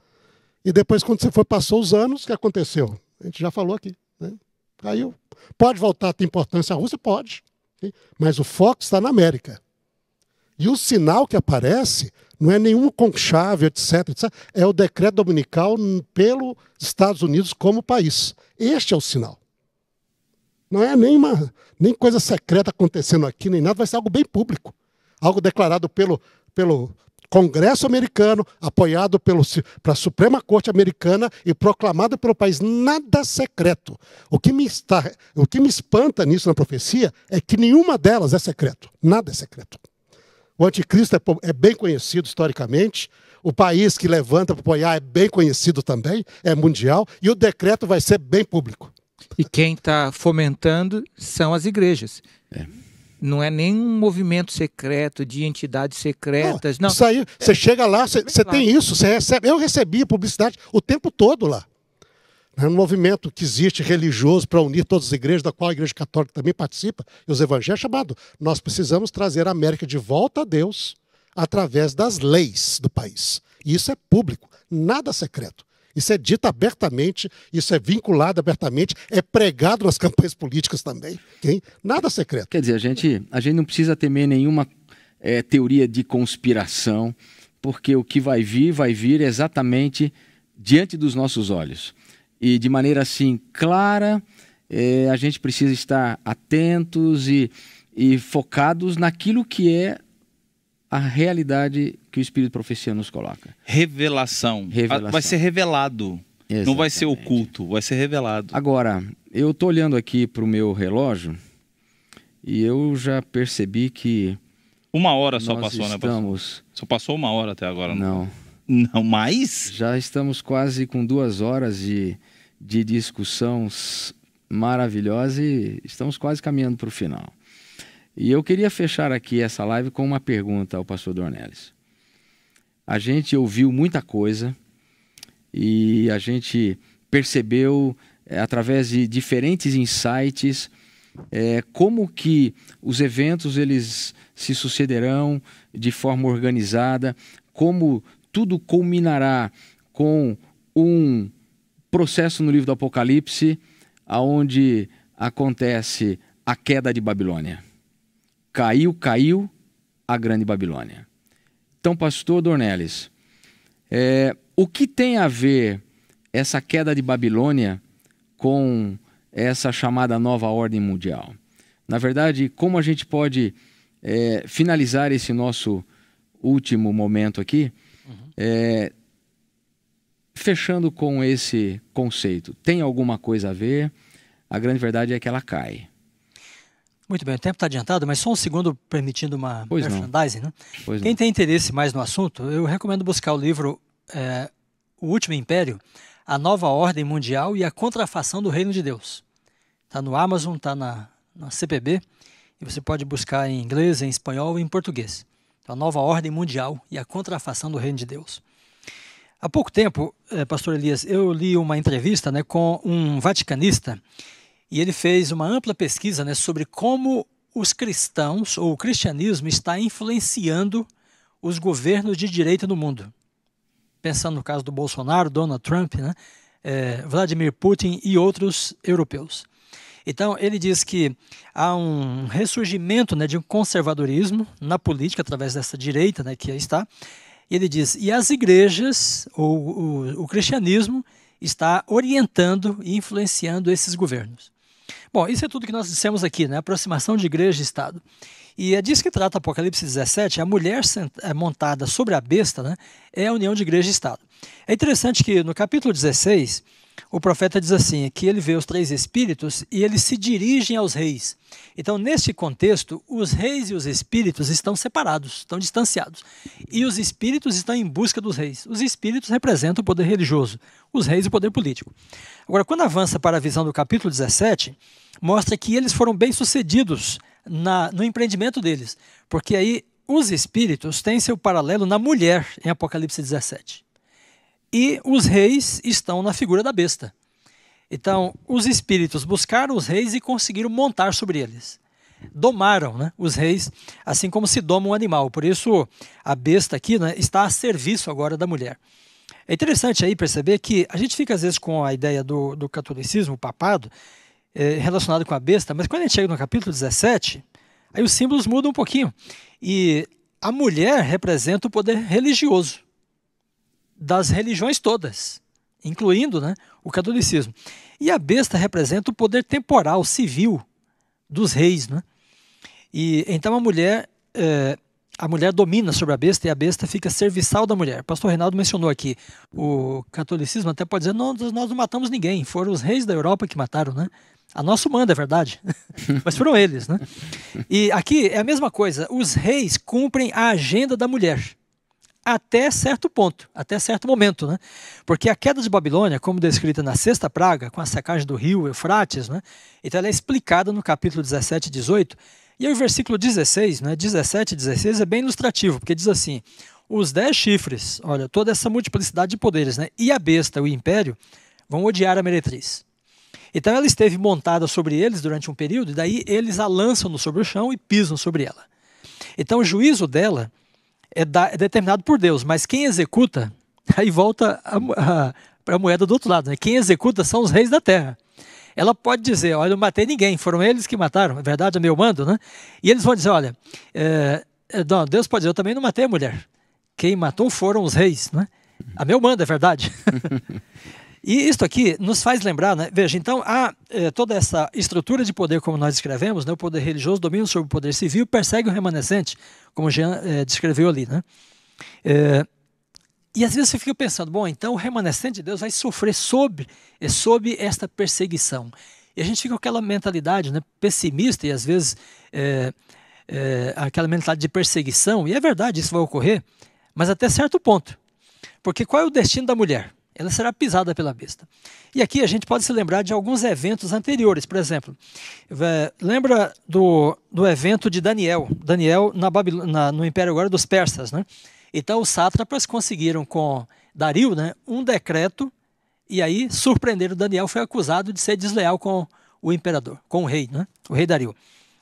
E depois, quando você passou os anos, o que aconteceu? A gente já falou aqui. Né? Caiu. Pode voltar a ter importância a Rússia? Pode. Okay? Mas o foco está na América. E o sinal que aparece não é nenhum conclave, etc., etc. É o decreto dominical pelos Estados Unidos como país. Este é o sinal. Não é nem coisa secreta acontecendo aqui, nem nada. Vai ser algo bem público. Algo declarado pelo Congresso americano, apoiado pela Suprema Corte americana e proclamado pelo país. Nada secreto. O que me espanta nisso na profecia é que nenhuma delas é secreto. Nada é secreto. O anticristo é bem conhecido historicamente. O país que levanta para apoiar é bem conhecido também, é mundial. E o decreto vai ser bem público. E quem está fomentando são as igrejas. Não é nenhum movimento secreto de entidades secretas. Não. Isso aí, você chega lá, você tem isso, você recebe. Eu recebia publicidade o tempo todo lá. É um movimento que existe religioso para unir todas as igrejas, da qual a Igreja Católica também participa, e os evangélicos, chamado: nós precisamos trazer a América de volta a Deus através das leis do país. E isso é público, nada secreto. Isso é dito abertamente, isso é vinculado abertamente, é pregado nas campanhas políticas também. Okay? Nada secreto. Quer dizer, a gente não precisa temer nenhuma teoria de conspiração, porque o que vai vir exatamente diante dos nossos olhos. E de maneira assim clara, a gente precisa estar atentos e focados naquilo que é a realidade que o Espírito de Profecia nos coloca. Revelação. Vai ser revelado. Não vai ser oculto, vai ser revelado. Agora, eu estou olhando aqui para o meu relógio e eu já percebi que 1 hora só passou, estamos... né, pastor? Só passou 1 hora até agora. Não. Não mais? Já estamos quase com 2 horas de discussão maravilhosa e estamos quase caminhando para o final. E eu queria fechar aqui essa live com uma pergunta ao pastor Dornelles. A gente ouviu muita coisa e a gente percebeu, através de diferentes insights, como que os eventos eles se sucederão de forma organizada, como tudo culminará com um processo no livro do Apocalipse, onde acontece a queda de Babilônia. Caiu a grande Babilônia. Então, pastor Dornelles, o que tem a ver essa queda de Babilônia com essa chamada nova ordem mundial? Na verdade, como a gente pode finalizar esse nosso último momento aqui, fechando com esse conceito? Tem alguma coisa a ver? A grande verdade é que ela cai. Muito bem, o tempo está adiantado, mas só um segundo permitindo uma merchandising, né? Quem tem interesse mais no assunto, eu recomendo buscar o livro O Último Império, A Nova Ordem Mundial e a Contrafação do Reino de Deus. Está no Amazon, está na CPB, e você pode buscar em inglês, em espanhol e em português. Então, a Nova Ordem Mundial e a Contrafação do Reino de Deus. Há pouco tempo, pastor Elias, eu li uma entrevista, né, com um vaticanista, e ele fez uma ampla pesquisa, né, sobre como os cristãos, ou o cristianismo, está influenciando os governos de direita no mundo. Pensando no caso do Bolsonaro, Donald Trump, né, Vladimir Putin e outros europeus. Então, ele diz que há um ressurgimento, né, de um conservadorismo na política, através dessa direita, né, que aí está. E ele diz, e as igrejas, ou o cristianismo, está orientando e influenciando esses governos. Bom, isso é tudo que nós dissemos aqui, né? Aproximação de igreja e Estado. E é disso que trata Apocalipse 17, a mulher montada sobre a besta, né, é a união de igreja e Estado. É interessante que no capítulo 16, o profeta diz assim, que ele vê os 3 espíritos e eles se dirigem aos reis. Então, neste contexto, os reis e os espíritos estão separados, estão distanciados. E os espíritos estão em busca dos reis. Os espíritos representam o poder religioso, os reis o poder político. Agora, quando avança para a visão do capítulo 17, mostra que eles foram bem-sucedidos no empreendimento deles. Porque aí os espíritos têm seu paralelo na mulher, em Apocalipse 17. E os reis estão na figura da besta. Então, os espíritos buscaram os reis e conseguiram montar sobre eles. Domaram, né, os reis, assim como se doma um animal. Por isso, a besta aqui, né, está a serviço agora da mulher. É interessante aí perceber que a gente fica às vezes com a ideia do catolicismo, o papado, relacionado com a besta, mas quando a gente chega no capítulo 17, aí os símbolos mudam um pouquinho. E a mulher representa o poder religioso das religiões todas, incluindo, né, o catolicismo. E a besta representa o poder temporal, civil, dos reis. Né? E então a mulher domina sobre a besta e a besta fica serviçal da mulher. O pastor Reinaldo mencionou aqui, o catolicismo até pode dizer, não, nós não matamos ninguém, foram os reis da Europa que mataram, né? A nosso manda, é verdade, mas foram eles. Né? E aqui é a mesma coisa, os reis cumprem a agenda da mulher. Até certo ponto, até certo momento, né? Porque a queda de Babilônia, como descrita na 6ª praga, com a secagem do rio Eufrates, né? Então ela é explicada no capítulo 17 e 18, e aí o versículo 16, né? 17 e 16 é bem ilustrativo, porque diz assim, os 10 chifres, olha, toda essa multiplicidade de poderes, né? E a besta, o império, vão odiar a meretriz. Então ela esteve montada sobre eles durante um período, e daí eles a lançam sobre o chão e pisam sobre ela. Então o juízo dela é determinado por Deus, mas quem executa, aí volta para a moeda do outro lado, né? Quem executa são os reis da terra. Ela pode dizer, olha, eu não matei ninguém, foram eles que mataram, é verdade, é meu mando, né? E eles vão dizer, olha, não, Deus pode dizer, eu também não matei a mulher. Quem matou foram os reis, né? A meu mando, é verdade. E isso aqui nos faz lembrar, né? Veja, então há toda essa estrutura de poder, como nós descrevemos, né? O poder religioso domina sobre o poder civil, persegue o remanescente, como Jean descreveu ali. Né? E às vezes você fica pensando, bom, então o remanescente de Deus vai sofrer sob esta perseguição. E a gente fica com aquela mentalidade, né, pessimista e às vezes aquela mentalidade de perseguição, e é verdade, isso vai ocorrer, mas até certo ponto. Porque qual é o destino da mulher? Ela será pisada pela besta. E aqui a gente pode se lembrar de alguns eventos anteriores. Por exemplo, lembra do evento de Daniel no Império agora dos persas, né? Então os sátrapas conseguiram com Dario, né, um decreto, e aí surpreenderam. Daniel, foi acusado de ser desleal com o imperador, com o rei, né? O rei Dario.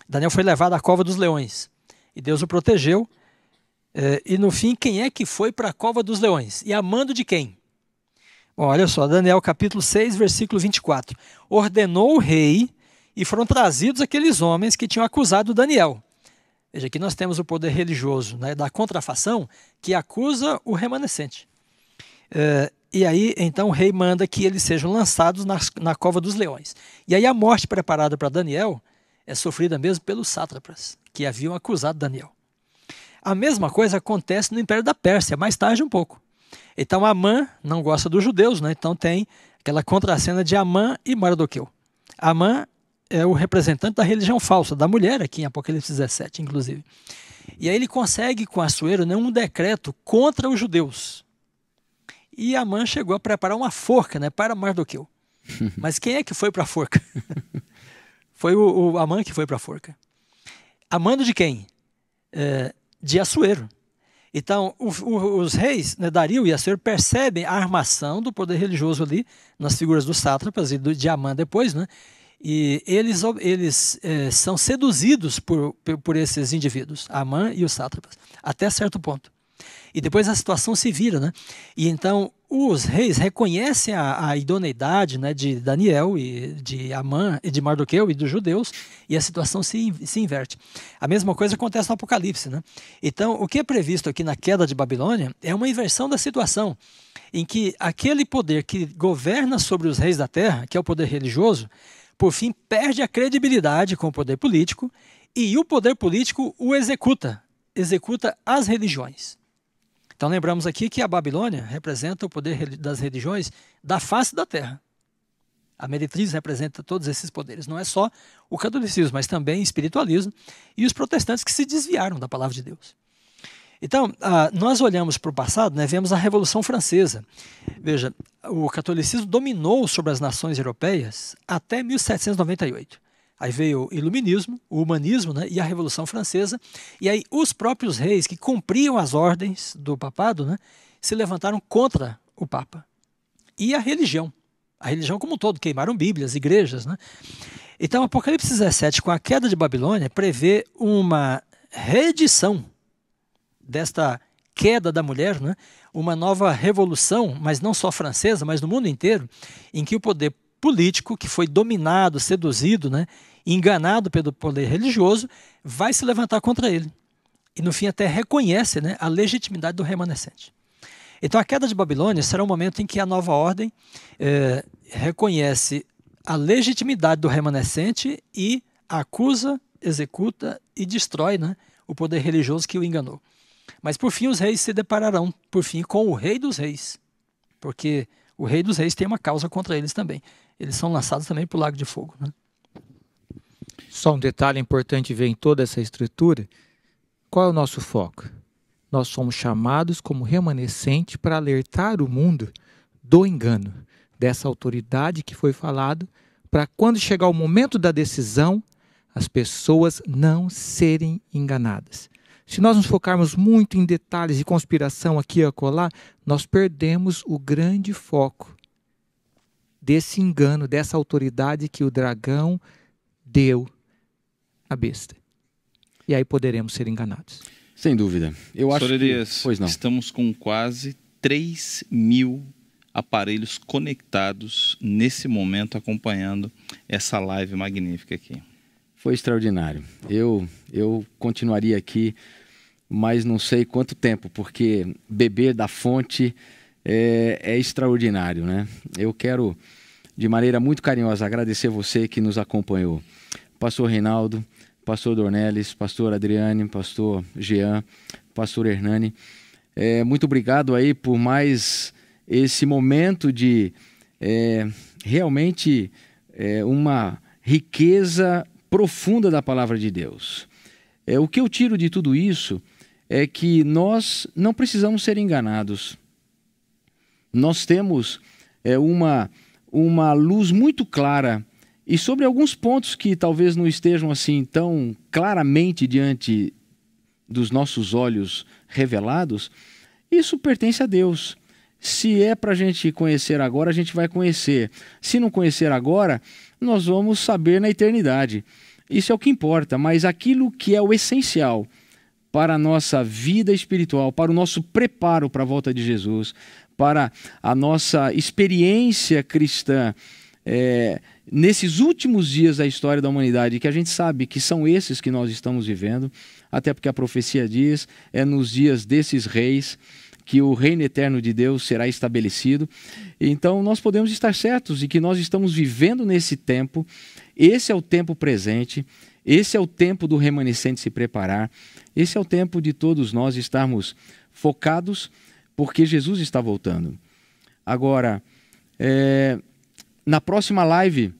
Daniel foi levado à cova dos leões e Deus o protegeu. E no fim, quem é que foi para a cova dos leões? E a mando de quem? Bom, olha só, Daniel capítulo 6, versículo 24. Ordenou o rei e foram trazidos aqueles homens que tinham acusado Daniel. Veja, aqui nós temos o poder religioso, né, da contrafação, que acusa o remanescente. E aí, então, o rei manda que eles sejam lançados na cova dos leões. E aí a morte preparada para Daniel é sofrida mesmo pelos sátrapas, que haviam acusado Daniel. A mesma coisa acontece no Império da Pérsia, mais tarde um pouco. Então Amã não gosta dos judeus, né? Então tem aquela contracena de Amã e Mardoqueu. Amã é o representante da religião falsa, da mulher, aqui em Apocalipse 17, inclusive. E aí ele consegue, com Assuero, né, um decreto contra os judeus. E Amã chegou a preparar uma forca, né, para Mardoqueu. Mas quem é que foi para a forca? Foi o Amã que foi para a forca. A mando de quem? De Assuero. Então, os reis, né, Dario e Assuero, percebem a armação do poder religioso ali, nas figuras dos sátrapas e de Amã depois, né? E eles são seduzidos por esses indivíduos, Amã e os sátrapas, até certo ponto. E depois a situação se vira, né? E então os reis reconhecem a idoneidade, né, de Daniel e de Amã e de Mardoqueu e dos judeus, e a situação se inverte. A mesma coisa acontece no Apocalipse, né? Então, o que é previsto aqui na queda de Babilônia é uma inversão da situação, em que aquele poder que governa sobre os reis da terra, que é o poder religioso, por fim perde a credibilidade com o poder político, e o poder político o executa as religiões. Então lembramos aqui que a Babilônia representa o poder das religiões da face da terra. A meretriz representa todos esses poderes. Não é só o catolicismo, mas também o espiritualismo e os protestantes que se desviaram da palavra de Deus. Então, nós olhamos para o passado, né, vemos a Revolução Francesa. Veja, o catolicismo dominou sobre as nações europeias até 1798. Aí veio o iluminismo, o humanismo, né, e a Revolução Francesa. E aí os próprios reis que cumpriam as ordens do papado, né, se levantaram contra o Papa. E a religião como um todo, queimaram bíblias, igrejas, né? Então Apocalipse 17, com a queda de Babilônia, prevê uma reedição desta queda da mulher, né? Uma nova revolução, mas não só francesa, mas no mundo inteiro, em que o poder político, que foi dominado, seduzido, né, enganado pelo poder religioso, vai se levantar contra ele. E no fim até reconhece, né, a legitimidade do remanescente. Então a queda de Babilônia será um momento em que a nova ordem reconhece a legitimidade do remanescente e acusa, executa e destrói, né, o poder religioso que o enganou. Mas por fim os reis se depararão, por fim, com o rei dos reis, porque o rei dos reis tem uma causa contra eles também. Eles são lançados também para o lago de fogo, né? Só um detalhe importante ver em toda essa estrutura. Qual é o nosso foco? Nós somos chamados como remanescente para alertar o mundo do engano, dessa autoridade que foi falado, para quando chegar o momento da decisão, as pessoas não serem enganadas. Se nós nos focarmos muito em detalhes de conspiração aqui e acolá, nós perdemos o grande foco desse engano, dessa autoridade que o dragão deu à besta. E aí poderemos ser enganados. Sem dúvida. Eu acho Elias, pois não. Estamos com quase 3.000 aparelhos conectados nesse momento, acompanhando essa live magnífica aqui. Foi extraordinário. Eu continuaria aqui, mas não sei quanto tempo, porque beber da fonte é extraordinário, né? Eu quero, de maneira muito carinhosa, agradecer você que nos acompanhou. Pastor Reinaldo, Pastor Dornelis, Pastor Adriane, Pastor Jean, Pastor Hernani. Muito obrigado aí por mais esse momento de realmente uma riqueza profunda da palavra de Deus. O que eu tiro de tudo isso é que nós não precisamos ser enganados. Nós temos uma luz muito clara, e sobre alguns pontos que talvez não estejam assim tão claramente diante dos nossos olhos revelados, isso pertence a Deus. Se é para a gente conhecer agora, a gente vai conhecer. Se não conhecer agora, nós vamos saber na eternidade. Isso é o que importa, mas aquilo que é o essencial para a nossa vida espiritual, para o nosso preparo para a volta de Jesus, para a nossa experiência cristã, nesses últimos dias da história da humanidade, que a gente sabe que são esses que nós estamos vivendo, até porque a profecia diz, nos dias desses reis, que o reino eterno de Deus será estabelecido. Então nós podemos estar certos de que nós estamos vivendo nesse tempo. Esse é o tempo presente, esse é o tempo do remanescente se preparar, esse é o tempo de todos nós estarmos focados, porque Jesus está voltando. Agora, na próxima live,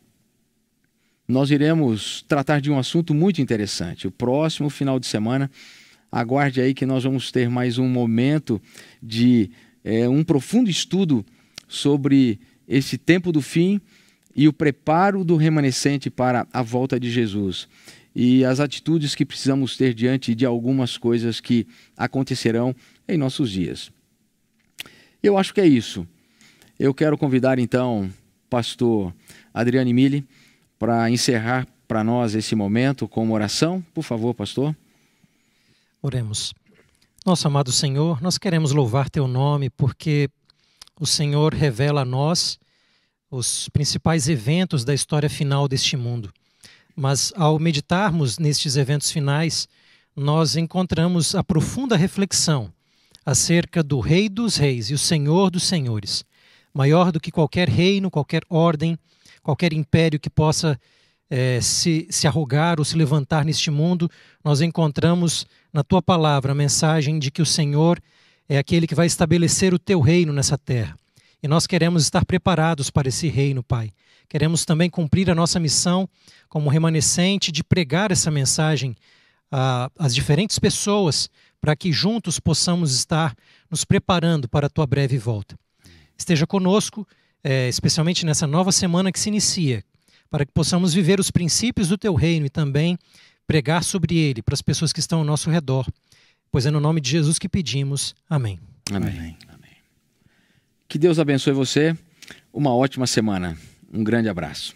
nós iremos tratar de um assunto muito interessante. O próximo final de semana, aguarde aí que nós vamos ter mais um momento de um profundo estudo sobre esse tempo do fim e o preparo do remanescente para a volta de Jesus. E as atitudes que precisamos ter diante de algumas coisas que acontecerão em nossos dias. Eu acho que é isso. Eu quero convidar então pastor Adriane Mille para encerrar para nós esse momento com uma oração. Por favor, pastor. Oremos. Nosso amado Senhor, nós queremos louvar Teu nome porque o Senhor revela a nós os principais eventos da história final deste mundo. Mas ao meditarmos nestes eventos finais, nós encontramos a profunda reflexão acerca do Rei dos Reis e o Senhor dos Senhores. Maior do que qualquer reino, qualquer ordem, qualquer império que possa se arrogar ou se levantar neste mundo, nós encontramos na Tua palavra a mensagem de que o Senhor é aquele que vai estabelecer o Teu reino nessa terra. E nós queremos estar preparados para esse reino, Pai. Queremos também cumprir a nossa missão como remanescente de pregar essa mensagem às diferentes pessoas, para que juntos possamos estar nos preparando para a Tua breve volta. Esteja conosco, especialmente nessa nova semana que se inicia, para que possamos viver os princípios do Teu reino e também pregar sobre ele para as pessoas que estão ao nosso redor. Pois é no nome de Jesus que pedimos. Amém. Amém. Amém. Que Deus abençoe você. Uma ótima semana. Um grande abraço.